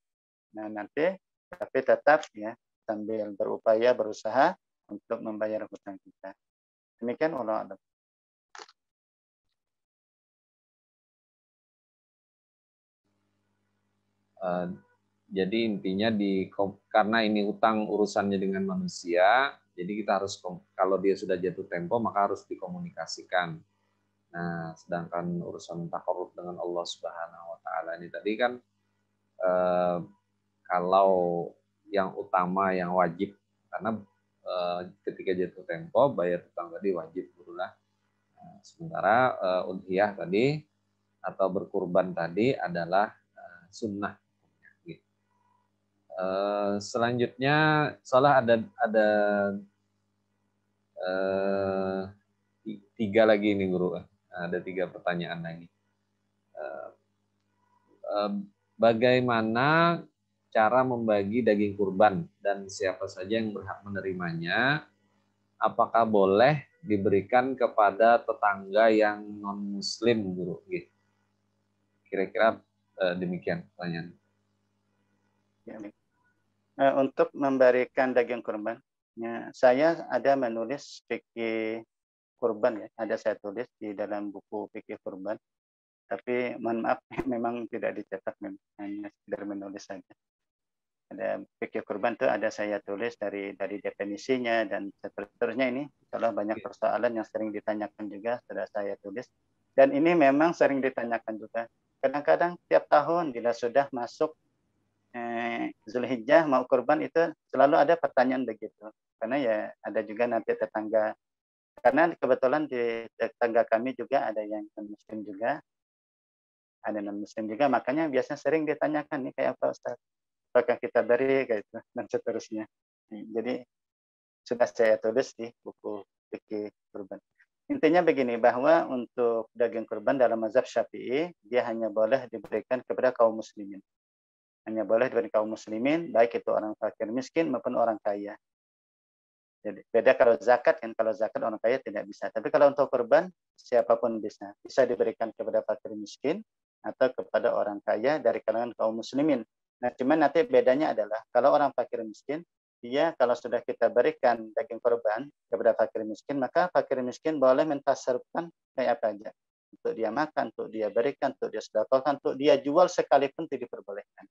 Nah, nanti tapi tetap ya sambil berupaya berusaha untuk membayar hutang kita. Demikian Allah. Eh, jadi intinya karena ini utang urusannya dengan manusia, jadi kita harus kalau dia sudah jatuh tempo maka harus dikomunikasikan. Nah, sedangkan urusan takarrub dengan Allah Subhanahu wa taala ini tadi kan eh, kalau yang utama yang wajib karena ketika jatuh tempo bayar utang tadi wajib dululah. Nah, sementara udhiyah tadi atau berkurban tadi adalah sunnah. Selanjutnya salah ada eh, tiga lagi nih guru, ada tiga pertanyaan lagi. Eh, Bagaimana cara membagi daging kurban dan siapa saja yang berhak menerimanya? Apakah boleh diberikan kepada tetangga yang non Muslim, guru? Gitu. Kira-kira demikian pertanyaan. Ya, untuk memberikan daging kurban, ya, saya ada menulis fikih kurban ya, ada saya tulis di dalam buku fikih kurban. Tapi mohon maaf, memang tidak dicetak, hanya sekedar menulis saja. Ada fikih kurban itu ada saya tulis dari definisinya dan seterusnya ini. Kalau banyak persoalan yang sering ditanyakan juga sudah saya tulis. Dan ini memang sering ditanyakan juga. Kadang-kadang tiap tahun bila sudah masuk Zulhijjah mau kurban itu selalu ada pertanyaan begitu. Karena ya ada juga nanti tetangga. Karena kebetulan di tetangga kami juga ada yang non-muslim juga. Ada non-muslim juga, makanya biasanya sering ditanyakan nih kayak apa Ustaz? Apakah kita beri kayak itu dan seterusnya. Jadi sudah saya tulis di buku fikih kurban. Intinya begini, bahwa untuk daging kurban dalam mazhab Syafi'i, dia hanya boleh diberikan kepada kaum muslimin. Hanya boleh diberikan kaum muslimin, baik itu orang fakir miskin maupun orang kaya. Jadi beda kalau zakat kan, kalau zakat orang kaya tidak bisa. Tapi kalau untuk kurban, siapapun bisa. Bisa diberikan kepada fakir miskin atau kepada orang kaya dari kalangan kaum muslimin. Nah, cuman nanti bedanya adalah kalau orang fakir miskin, dia kalau sudah kita berikan daging kurban kepada fakir miskin, maka fakir miskin boleh mentasarufkan kayak apa aja. Untuk dia makan, untuk dia berikan, untuk dia sedekahkan, untuk dia jual sekalipun tidak diperbolehkan.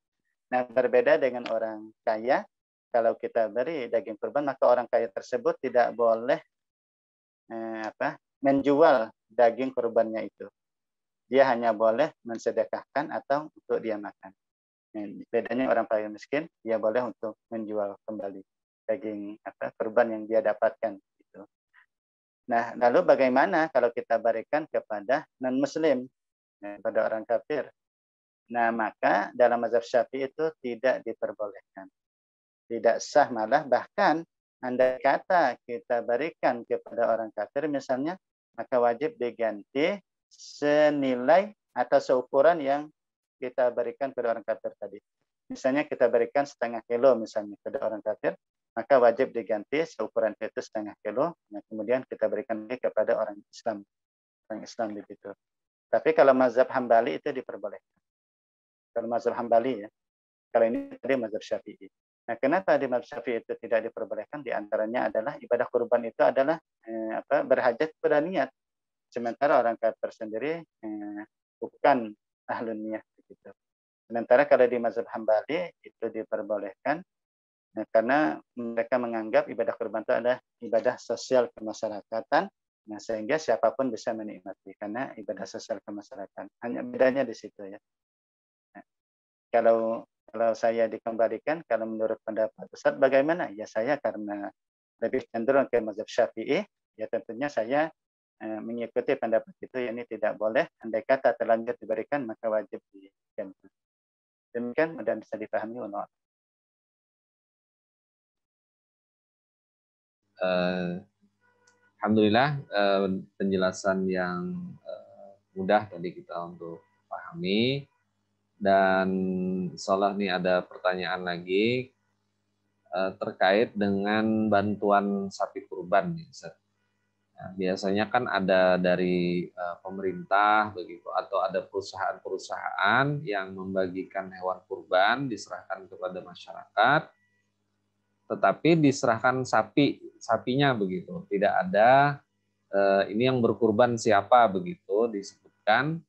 Nah, berbeda dengan orang kaya, kalau kita beri daging kurban, maka orang kaya tersebut tidak boleh menjual daging kurbannya itu. Dia hanya boleh mensedekahkan atau untuk dia makan. Bedanya orang kaya miskin, dia boleh untuk menjual kembali daging kurban yang dia dapatkan. Gitu. Nah, lalu bagaimana kalau kita berikan kepada non-muslim, kepada orang kafir? Nah, maka dalam mazhab Syafi'i itu tidak diperbolehkan. Tidak sah, malah bahkan andai kata kita berikan kepada orang kafir misalnya, maka wajib diganti senilai atau seukuran yang kita berikan kepada orang kafir tadi. Misalnya kita berikan 0,5 kilo misalnya kepada orang kafir, maka wajib diganti seukuran itu 0,5 kilo, nah, kemudian kita berikan kepada orang Islam begitu. Tapi kalau mazhab Hambali itu diperbolehkan. Kalau mazhab Hambali ya. Kalau ini tadi mazhab Syafi'i. Nah, kenapa di mazhab Syafi'i itu tidak diperbolehkan? Di antaranya adalah ibadah kurban itu adalah berhajat pada niat. Sementara orang kafir sendiri bukan ahlun niat begitu. Sementara kalau di mazhab Hambali itu diperbolehkan karena mereka menganggap ibadah kurban itu adalah ibadah sosial kemasyarakatan Nah, sehingga siapapun bisa menikmati karena ibadah sosial kemasyarakatan. Hanya bedanya di situ ya. Nah, kalau saya dikembalikan, kalau menurut pendapat Ustaz bagaimana? Ya saya karena lebih cenderung ke mazhab Syafi'i, ya tentunya saya mengikuti pendapat itu, ya ini tidak boleh. Andai kata terlanjur diberikan maka wajib diberikan. Demikian mudah bisa dipahami. Alhamdulillah penjelasan yang mudah tadi kita untuk pahami. Dan insyaallah nih ada pertanyaan lagi terkait dengan bantuan sapi kurban nih, Ustaz. Nah, biasanya kan ada dari pemerintah begitu atau ada perusahaan-perusahaan yang membagikan hewan kurban diserahkan kepada masyarakat, tetapi diserahkan sapinya begitu. Tidak ada ini yang berkurban siapa begitu disebutkan.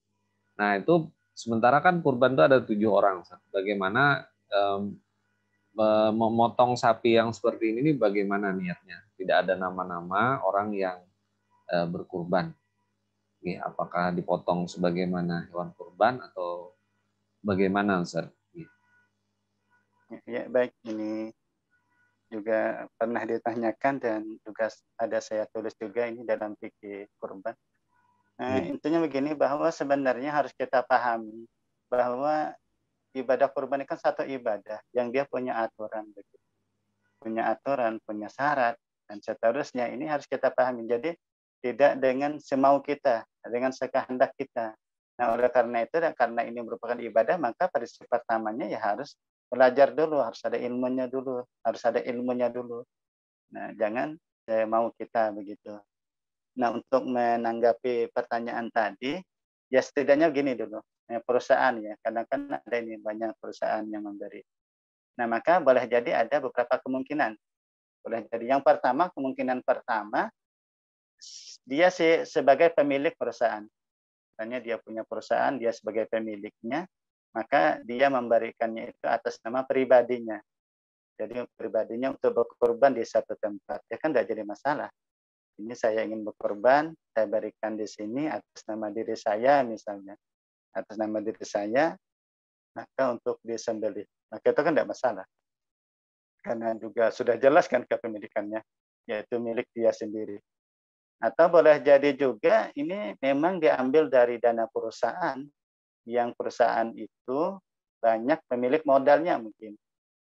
Nah itu sementara kan kurban itu ada 7 orang. Bagaimana memotong sapi yang seperti ini bagaimana niatnya? Tidak ada nama-nama orang yang berkurban. Apakah dipotong sebagaimana hewan kurban atau bagaimana, Ustaz? Ya, baik, ini juga pernah ditanyakan dan juga ada saya tulis juga ini dalam fikih kurban. Intinya begini, bahwa sebenarnya harus kita pahami bahwa ibadah kurban ini kan satu ibadah yang dia punya aturan, punya aturan, punya syarat dan seterusnya. Ini harus kita pahami. Jadi tidak dengan semau kita, dengan sekehendak kita. Nah, oleh karena itu dan karena ini merupakan ibadah, maka prinsip pertamanya ya harus belajar dulu, harus ada ilmunya dulu, harus ada ilmunya dulu. Nah, jangan mau kita begitu. Nah, untuk menanggapi pertanyaan tadi, ya setidaknya gini dulu, perusahaan ya, karena kan ada ini banyak perusahaan yang memberi. Nah, maka boleh jadi ada beberapa kemungkinan. Boleh jadi yang pertama, kemungkinan pertama, dia sebagai pemilik perusahaan. Misalnya dia punya perusahaan, dia sebagai pemiliknya, maka dia memberikannya itu atas nama pribadinya. Jadi pribadinya untuk berkorban di satu tempat, ya kan tidak jadi masalah. Ini saya ingin berkorban, saya berikan di sini atas nama diri saya misalnya. Atas nama diri saya, maka untuk disembelih. Maka itu kan tidak masalah. Karena juga sudah jelas kan kepemilikannya, yaitu milik dia sendiri. Atau boleh jadi juga ini memang diambil dari dana perusahaan, yang perusahaan itu banyak pemilik modalnya mungkin.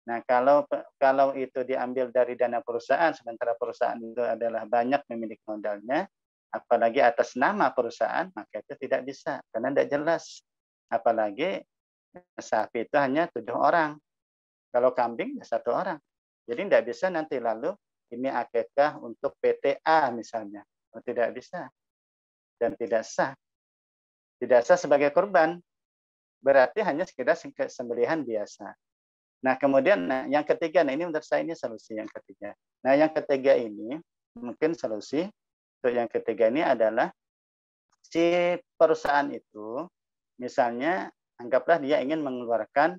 Nah, kalau itu diambil dari dana perusahaan, sementara perusahaan itu adalah banyak pemilik modalnya, apalagi atas nama perusahaan, maka itu tidak bisa, karena tidak jelas. Apalagi sapi itu hanya 7 orang. Kalau kambing ya 1 orang. Jadi tidak bisa nanti lalu ini akikah untuk PTA misalnya. Tidak bisa. Dan tidak sah. Tidak sah sebagai korban. Berarti hanya sekedar sembelihan biasa. Nah, kemudian yang ketiga, nah ini menurut saya ini solusi yang ketiga. Nah, yang ketiga ini, mungkin solusi untuk yang ketiga ini adalah si perusahaan itu, misalnya anggaplah dia ingin mengeluarkan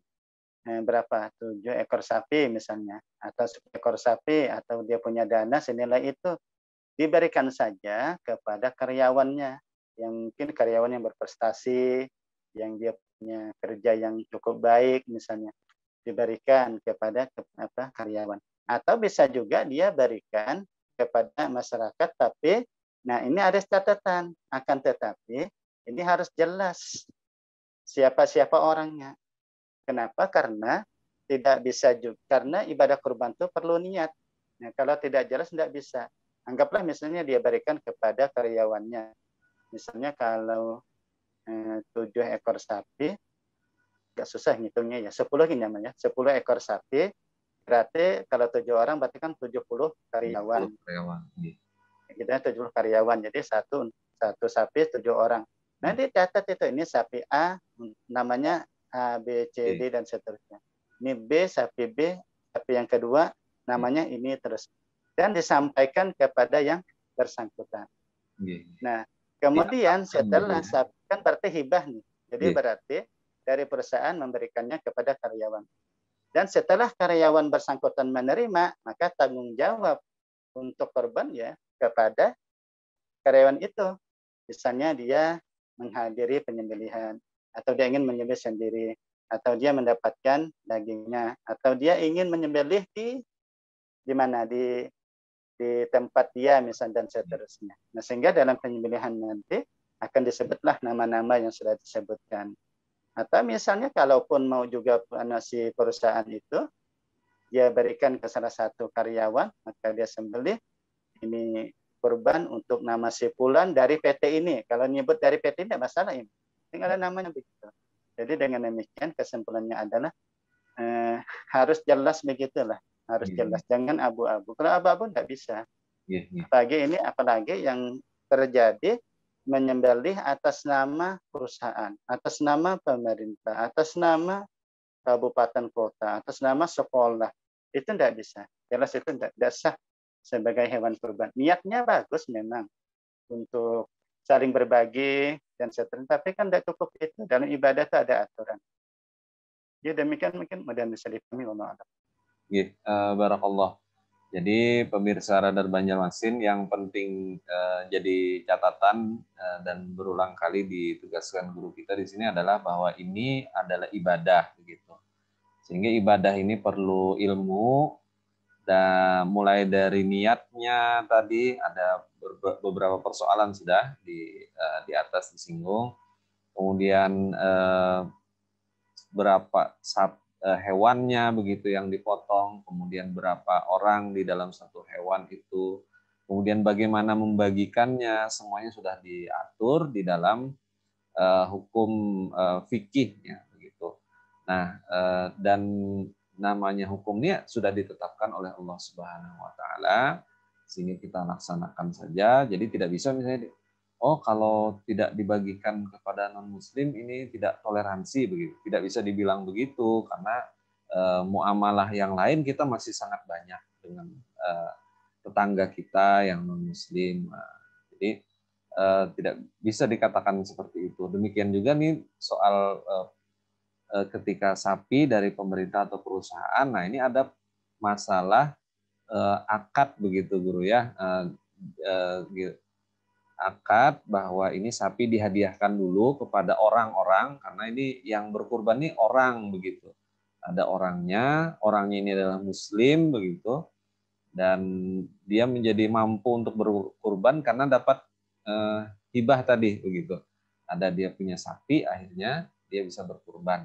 berapa, 7 ekor sapi misalnya, atau 10 ekor sapi, atau dia punya dana senilai itu, diberikan saja kepada karyawannya, yang mungkin karyawan yang berprestasi, yang dia punya kerja yang cukup baik misalnya, diberikan kepada karyawan. Atau bisa juga dia berikan kepada masyarakat, tapi nah ini ada catatan, akan tetapi ini harus jelas siapa-siapa orangnya. Kenapa? Karena tidak bisa juga, karena ibadah kurban itu perlu niat. Nah, kalau tidak jelas tidak bisa. Anggaplah misalnya dia berikan kepada karyawannya. Misalnya kalau 7 ekor sapi, agak susah ngitungnya ya. 10 ini namanya. 10 ekor sapi, berarti kalau 7 orang berarti kan 70 karyawan. Kita 70 karyawan. Jadi satu sapi 7 orang. Nanti catat itu, ini sapi A namanya A, B, C, D dan seterusnya. Ini B, sapi B, sapi yang kedua namanya ini terus. Dan disampaikan kepada yang bersangkutan. Nah, kemudian setelah sapi, kan berarti hibah nih. Jadi berarti dari perusahaan memberikannya kepada karyawan. Dan setelah karyawan bersangkutan menerima, maka tanggung jawab untuk korban ya kepada karyawan itu. Misalnya dia menghadiri penyembelihan, atau dia ingin menyembelih sendiri, atau dia mendapatkan dagingnya, atau dia ingin menyembelih di mana di tempat dia misalnya, dan seterusnya. Nah, sehingga dalam penyembelihan nanti akan disebutlah nama-nama yang sudah disebutkan. Atau misalnya kalaupun mau juga si perusahaan itu dia berikan ke salah satu karyawan, maka dia sembelih ini kurban untuk nama si fulan dari PT ini. Kalau nyebut dari PT ini tidak masalah ini. Tinggal ada namanya begitu. Jadi dengan demikian kesimpulannya adalah harus jelas begitulah. Harus jelas. Jangan abu-abu. Kalau abu-abu tidak bisa. Apalagi yang terjadi menyembelih atas nama perusahaan, atas nama pemerintah, atas nama kabupaten kota, atas nama sekolah. Itu tidak bisa. Jelas itu tidak sah sebagai hewan kurban. Niatnya bagus memang untuk saling berbagi dan seterusnya, tapi kan tidak cukup itu. Dalam ibadah itu ada aturan. Ya demikian mungkin mudah bisa dipahami. Barakallah. Jadi pemirsa Radar Banjarmasin yang penting jadi catatan dan berulang kali ditegaskan guru kita di sini adalah bahwa ini adalah ibadah begitu. Sehingga ibadah ini perlu ilmu, dan mulai dari niatnya tadi ada beberapa persoalan sudah di atas disinggung. Kemudian berapa hewannya begitu yang dipotong, kemudian berapa orang di dalam satu hewan itu, kemudian bagaimana membagikannya, semuanya sudah diatur di dalam hukum fikihnya begitu. Nah, dan namanya hukumnya sudah ditetapkan oleh Allah Subhanahu wa taala, sehingga kita laksanakan saja. Jadi tidak bisa misalnya kalau tidak dibagikan kepada non-muslim ini tidak toleransi begitu. Tidak bisa dibilang begitu karena muamalah yang lain kita masih sangat banyak dengan tetangga kita yang non-muslim. Jadi tidak bisa dikatakan seperti itu. Demikian juga nih soal ketika sapi dari pemerintah atau perusahaan. Nah, ini ada masalah akad begitu guru ya. Akad bahwa ini sapi dihadiahkan dulu kepada orang-orang, karena ini yang berkurban ini orang begitu. Ada orangnya ini adalah muslim begitu, dan dia menjadi mampu untuk berkurban karena dapat hibah tadi begitu. Ada dia punya sapi, akhirnya dia bisa berkurban.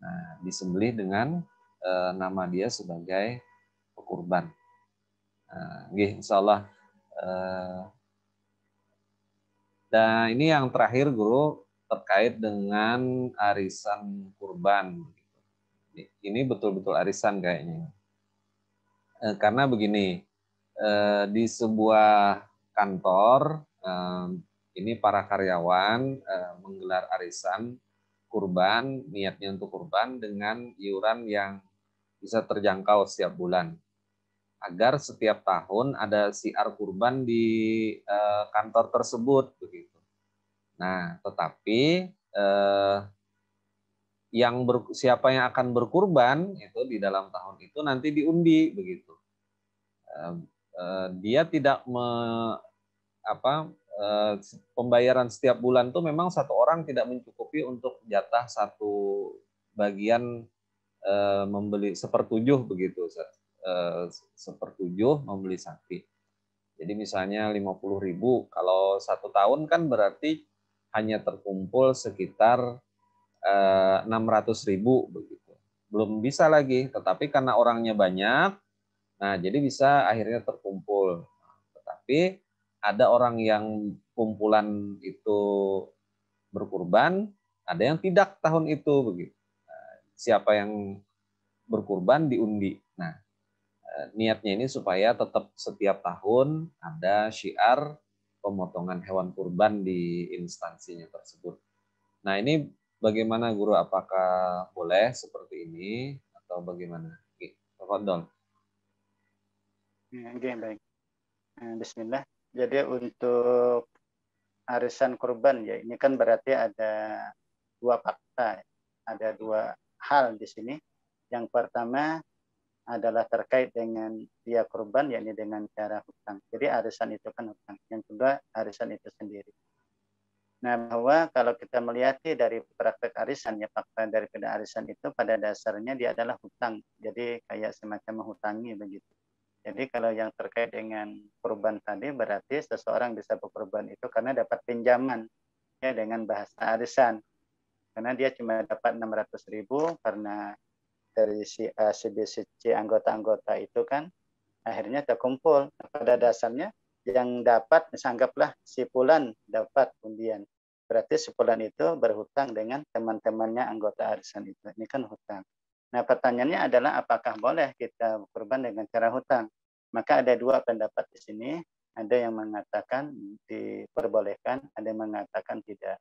Nah, disembelih dengan nama dia sebagai pekurban. Nah, insyaallah. Dan ini yang terakhir guru terkait dengan arisan kurban. Ini betul-betul arisan kayaknya. Karena begini, di sebuah kantor ini para karyawan menggelar arisan kurban, niatnya untuk kurban dengan iuran yang bisa terjangkau setiap bulan. Agar setiap tahun ada siar kurban di kantor tersebut begitu. Nah, tetapi siapa yang akan berkurban itu di dalam tahun itu nanti diundi begitu. Dia tidak pembayaran setiap bulan itu memang satu orang tidak mencukupi untuk jatah satu bagian membeli sepertujuh begitu. Sepertujuh membeli sapi. Jadi misalnya 50.000, kalau satu tahun kan berarti hanya terkumpul sekitar 600.000 begitu. Belum bisa lagi, tetapi karena orangnya banyak, nah jadi bisa akhirnya terkumpul. Tetapi ada orang yang kumpulan itu berkurban, ada yang tidak tahun itu begitu. Siapa yang berkurban diundi. Nah, niatnya ini supaya tetap setiap tahun ada syiar pemotongan hewan kurban di instansinya tersebut. Nah, ini bagaimana guru? Apakah boleh seperti ini atau bagaimana? Tafadhol. Oke, baik. Bismillah. Jadi untuk arisan kurban ya, ini kan berarti ada dua fakta, ada dua hal di sini. Yang pertama, adalah terkait dengan dia kurban, yakni dengan cara hutang. Jadi arisan itu kan hutang. Yang kedua, arisan itu sendiri. Nah, bahwa kalau kita melihat dari praktek arisan, ya fakta daripada arisan itu pada dasarnya dia adalah hutang. Jadi kayak semacam menghutangi begitu. Jadi kalau yang terkait dengan kurban tadi berarti seseorang bisa berkurban itu karena dapat pinjaman ya dengan bahasa arisan. Karena dia cuma dapat 600.000 karena dari si A, si B, si C anggota-anggota itu kan akhirnya terkumpul. Pada dasarnya yang dapat, misalnya anggaplah si Fulan dapat undian. Berarti si Fulan itu berhutang dengan teman-temannya anggota arisan itu. Ini kan hutang. Nah, pertanyaannya adalah apakah boleh kita berkurban dengan cara hutang? Maka ada dua pendapat di sini. Ada yang mengatakan diperbolehkan, ada yang mengatakan tidak.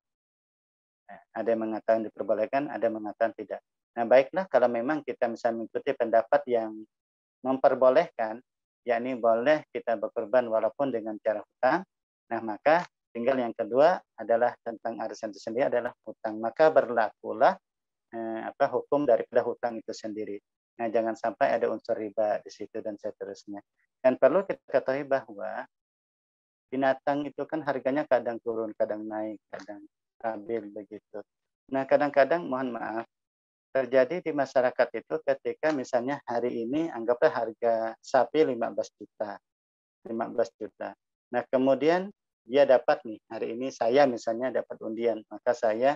Ada yang mengatakan diperbolehkan, ada yang mengatakan tidak. Nah, baiklah kalau memang kita bisa mengikuti pendapat yang memperbolehkan, yakni boleh kita berkurban walaupun dengan cara hutang. Nah, maka tinggal yang kedua adalah tentang arisan itu sendiri adalah hutang. Maka berlakulah hukum daripada hutang itu sendiri. Nah, jangan sampai ada unsur riba di situ dan seterusnya. Dan perlu kita ketahui bahwa binatang itu kan harganya kadang turun, kadang naik, kadang stabil begitu. Nah, kadang-kadang mohon maaf terjadi di masyarakat itu ketika misalnya hari ini anggaplah harga sapi 15 juta. 15 juta. Nah, kemudian dia dapat nih, hari ini saya misalnya dapat undian, maka saya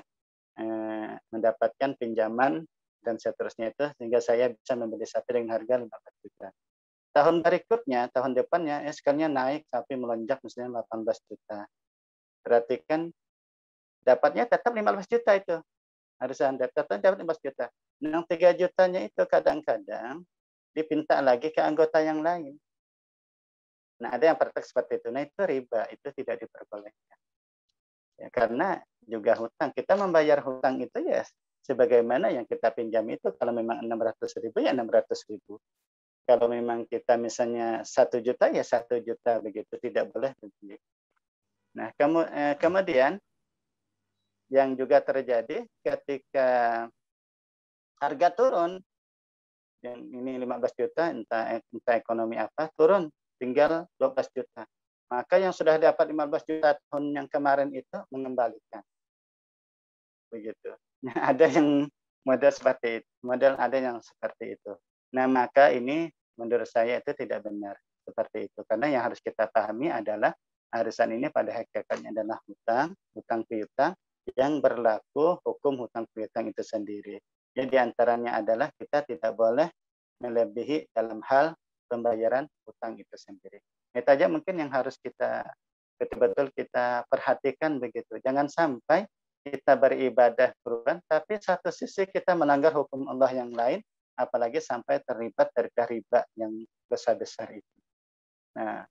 mendapatkan pinjaman dan seterusnya itu sehingga saya bisa membeli sapi dengan harga 15 juta. Tahun berikutnya, tahun depannya, SK-nya naik sapi melonjak misalnya 18 juta. Berarti kan dapatnya tetap 15 juta itu. Harus Anda tetap dapat 15 juta. Yang 3 jutanya itu kadang-kadang dipinta lagi ke anggota yang lain. Nah, ada yang praktek seperti itu. Nah, itu riba, itu tidak diperbolehkan. Ya, karena juga hutang. Kita membayar hutang itu ya sebagaimana yang kita pinjam itu. Kalau memang 600.000 ya 600.000. Kalau memang kita misalnya 1 juta ya 1 juta begitu. Tidak boleh begitu. Nah, kemudian yang juga terjadi ketika harga turun, yang ini 15 juta, entah ekonomi apa, turun tinggal 12 juta. Maka yang sudah dapat 15 juta tahun yang kemarin itu mengembalikan. Begitu. Nah, ada yang model seperti itu. Model ada yang seperti itu. Nah, maka ini menurut saya itu tidak benar seperti itu. Karena yang harus kita pahami adalah arisan ini pada hakikatnya adalah hutang piutang yang berlaku hukum hutang piutang itu sendiri. Jadi antaranya adalah kita tidak boleh melebihi dalam hal pembayaran hutang itu sendiri. Itu aja mungkin yang harus kita betul-betul kita perhatikan begitu. Jangan sampai kita beribadah kurban, tapi satu sisi kita melanggar hukum Allah yang lain, apalagi sampai terlibat dari riba yang besar-besar itu. Nah,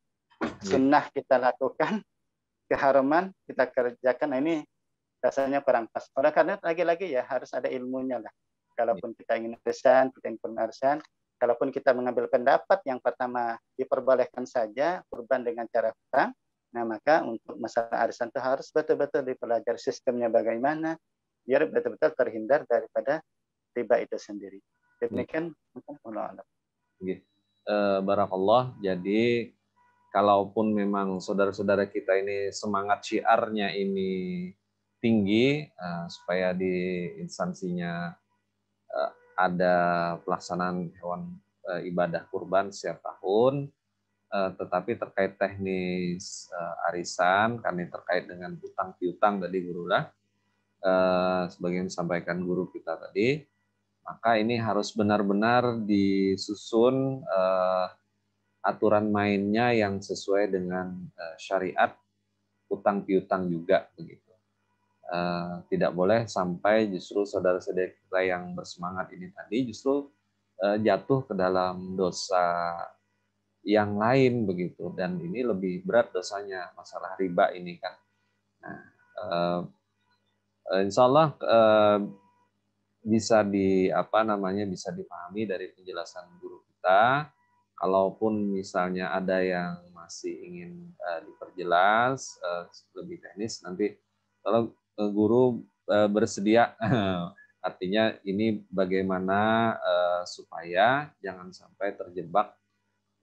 sunnah kita lakukan, keharuman kita kerjakan. Nah, ini rasanya kurang pas. Oleh karena lagi-lagi ya harus ada ilmunya lah. Kalaupun kita ingin arisan, kita ingin arisan, kalaupun kita mengambil pendapat yang pertama diperbolehkan saja kurban dengan cara hutang, nah maka untuk masalah arisan itu harus betul-betul dipelajari sistemnya bagaimana, biar betul-betul terhindar daripada riba itu sendiri. Demikian mungkin Allah. Barakallah. Jadi kalaupun memang saudara-saudara kita ini semangat syiarnya ini tinggi, supaya di instansinya ada pelaksanaan hewan ibadah kurban setiap tahun, tetapi terkait teknis arisan, karena terkait dengan hutang piutang tadi guru lah, sebagian disampaikan guru kita tadi, maka ini harus benar-benar disusun aturan mainnya yang sesuai dengan syariat hutang piutang juga begitu. Tidak boleh sampai justru saudara-saudara kita yang bersemangat ini tadi justru jatuh ke dalam dosa yang lain begitu, dan ini lebih berat dosanya, masalah riba ini kan. Nah, insya Allah bisa bisa dipahami dari penjelasan guru kita. Kalaupun misalnya ada yang masih ingin diperjelas lebih teknis, nanti kalau guru bersedia Artinya ini bagaimana supaya jangan sampai terjebak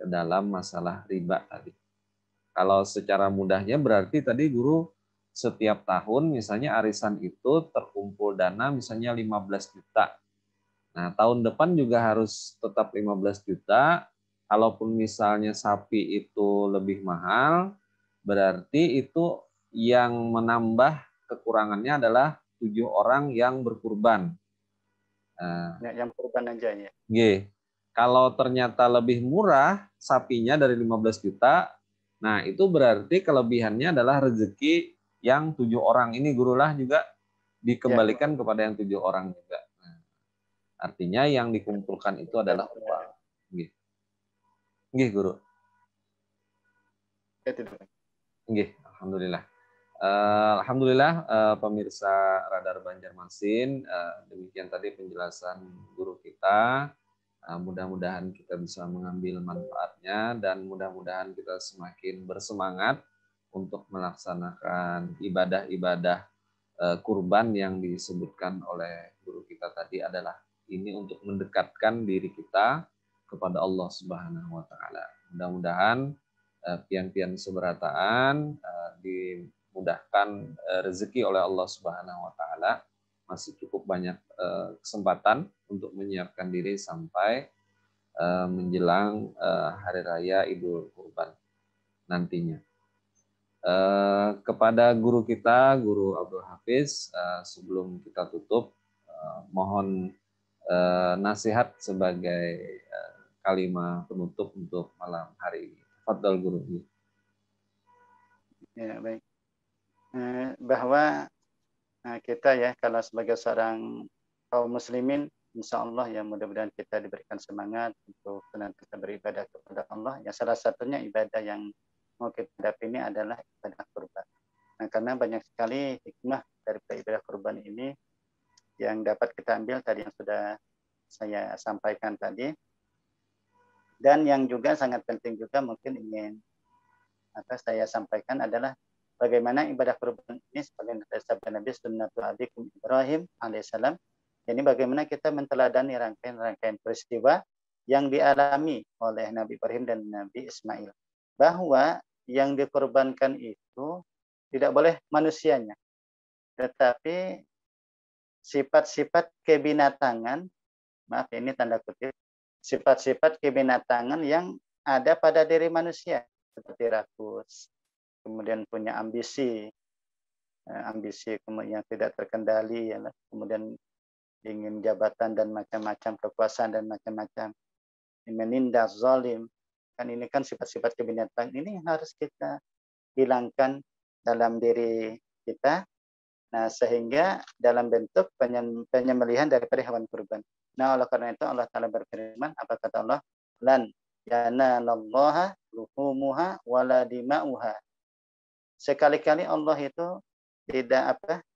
ke dalam masalah riba tadi. Kalau secara mudahnya berarti tadi guru setiap tahun misalnya arisan itu terkumpul dana misalnya 15 juta. Nah, tahun depan juga harus tetap 15 juta. Kalaupun misalnya sapi itu lebih mahal, berarti itu yang menambah kekurangannya adalah 7 orang yang berkurban. Ya, yang kurban aja ya. G. Kalau ternyata lebih murah sapinya dari 15 juta, nah itu berarti kelebihannya adalah rezeki yang 7 orang ini gurulah juga Ya, dikembalikan kepada yang 7 orang juga. Nah, artinya yang dikumpulkan itu adalah uang. G. G, guru. ya tidak. G. Alhamdulillah. Alhamdulillah pemirsa Radar Banjarmasin, demikian tadi penjelasan guru kita. Mudah-mudahan kita bisa mengambil manfaatnya dan mudah-mudahan kita semakin bersemangat untuk melaksanakan ibadah-ibadah kurban yang disebutkan oleh guru kita tadi adalah ini untuk mendekatkan diri kita kepada Allah Subhanahu wa taala. Mudah-mudahan pian-pian seberataan dimudahkan rezeki oleh Allah Subhanahu wa taala. Masih cukup banyak kesempatan untuk menyiapkan diri sampai menjelang hari raya Idul Kurban nantinya. Kepada guru kita, Guru Abdul Hafiz, sebelum kita tutup, mohon nasihat sebagai kalimat penutup untuk malam hari ini. Fadal guru. Ya, baik. Bahwa kita ya kalau sebagai seorang kaum muslimin, insya Allah ya mudah-mudahan kita diberikan semangat untuk senantiasa beribadah kepada Allah. Ya salah satunya ibadah yang mau kita hadapi ini adalah ibadah kurban. Nah, karena banyak sekali hikmah dari ibadah kurban ini yang dapat kita ambil tadi yang sudah saya sampaikan tadi. Dan yang juga sangat penting juga mungkin ingin saya sampaikan adalah bagaimana ibadah kurban ini sebagai sabda Nabi sunnatul abikum Ibrahim alaihissalam. Ini bagaimana kita menteladani rangkaian-rangkaian peristiwa yang dialami oleh Nabi Ibrahim dan Nabi Ismail. Bahwa yang dikorbankan itu tidak boleh manusianya, tetapi sifat-sifat kebinatangan, maaf ini tanda kutip, sifat-sifat kebinatangan yang ada pada diri manusia, seperti rakus, kemudian punya ambisi yang tidak terkendali, ya, kemudian ingin jabatan dan macam-macam, kekuasaan dan macam-macam, menindas zalim, kan ini kan sifat-sifat kebinatang ini harus kita hilangkan dalam diri kita. Nah, sehingga dalam bentuk penyembelihan daripada hewan kurban. Nah, oleh karena itu Allah Ta'ala berfirman, apa kata Allah? Lan yanalallaha luhumuha wala dima'uha. Sekali-kali Allah itu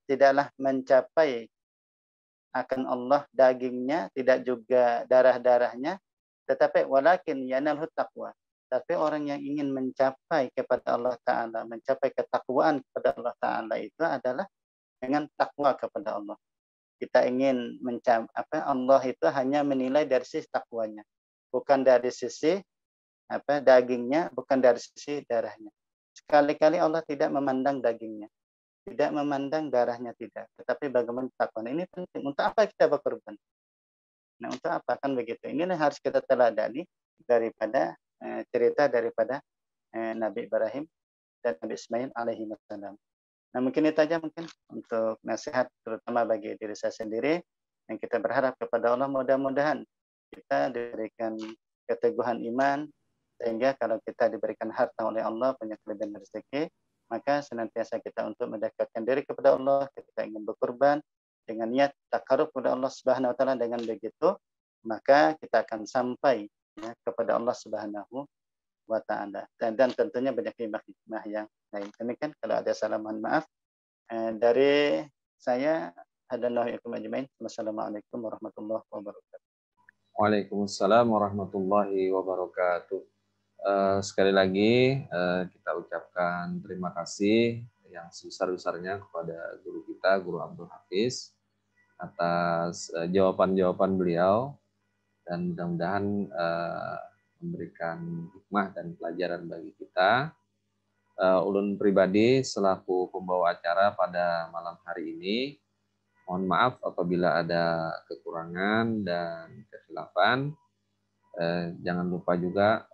tidaklah mencapai akan Allah dagingnya, tidak juga darah-darahnya, tetapi walakin yanalhu taqwa. Tapi orang yang ingin mencapai kepada Allah Ta'ala, mencapai ketakwaan kepada Allah Ta'ala itu adalah dengan takwa kepada Allah. Kita ingin Allah itu hanya menilai dari sisi takwanya, bukan dari sisi dagingnya, bukan dari sisi darahnya. Sekali-kali Allah tidak memandang dagingnya, tidak memandang darahnya, tidak. Tetapi bagaimana takwa. Ini penting. Untuk apa kita berkorban? Nah, untuk apa kan begitu? Inilah harus kita teladani daripada cerita daripada Nabi Ibrahim dan Nabi Ismail alaihi wassalam. Nah, mungkin itu aja mungkin untuk nasihat terutama bagi diri saya sendiri yang kita berharap kepada Allah mudah-mudahan kita diberikan keteguhan iman sehingga kalau kita diberikan harta oleh Allah punya kelebihan rezeki, maka senantiasa kita untuk mendekatkan diri kepada Allah, kita ingin berkorban dengan niat takarub kepada Allah Subhanahu wa taala. Dengan begitu maka kita akan sampai ya, kepada Allah Subhanahu wa taala. Dan tentunya banyak hikmah yang lain. Demikian, kalau ada salah mohon maaf. Dari saya, Wassalamualaikum warahmatullahi wabarakatuh. Waalaikumsalam warahmatullahi wabarakatuh. Sekali lagi kita ucapkan terima kasih yang sebesar-besarnya kepada guru kita, Guru Abdul Hafiz, atas jawaban-jawaban beliau, dan mudah-mudahan memberikan hikmah dan pelajaran bagi kita. Ulun pribadi selaku pembawa acara pada malam hari ini, mohon maaf apabila ada kekurangan dan kekhilafan. Jangan lupa juga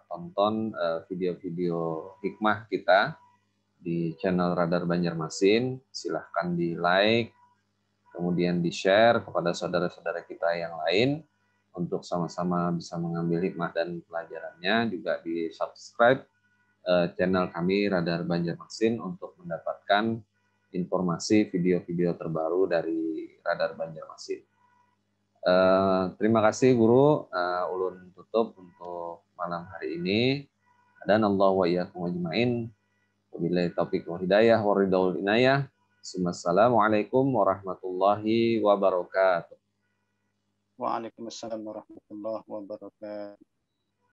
tonton video-video hikmah kita di channel Radar Banjarmasin. Silahkan di like, kemudian di share kepada saudara-saudara kita yang lain untuk sama-sama bisa mengambil hikmah dan pelajarannya. Juga di subscribe channel kami Radar Banjarmasin untuk mendapatkan informasi video-video terbaru dari Radar Banjarmasin. Terima kasih Guru. Ulun tutup untuk malam hari ini. Dan Allah wa iyyakum ajmain. Wabillahi taufiq wal hidayah wa ridha wal inayah. Assalamualaikum warahmatullahi wabarakatuh. Waalaikumsalam warahmatullahi wabarakatuh.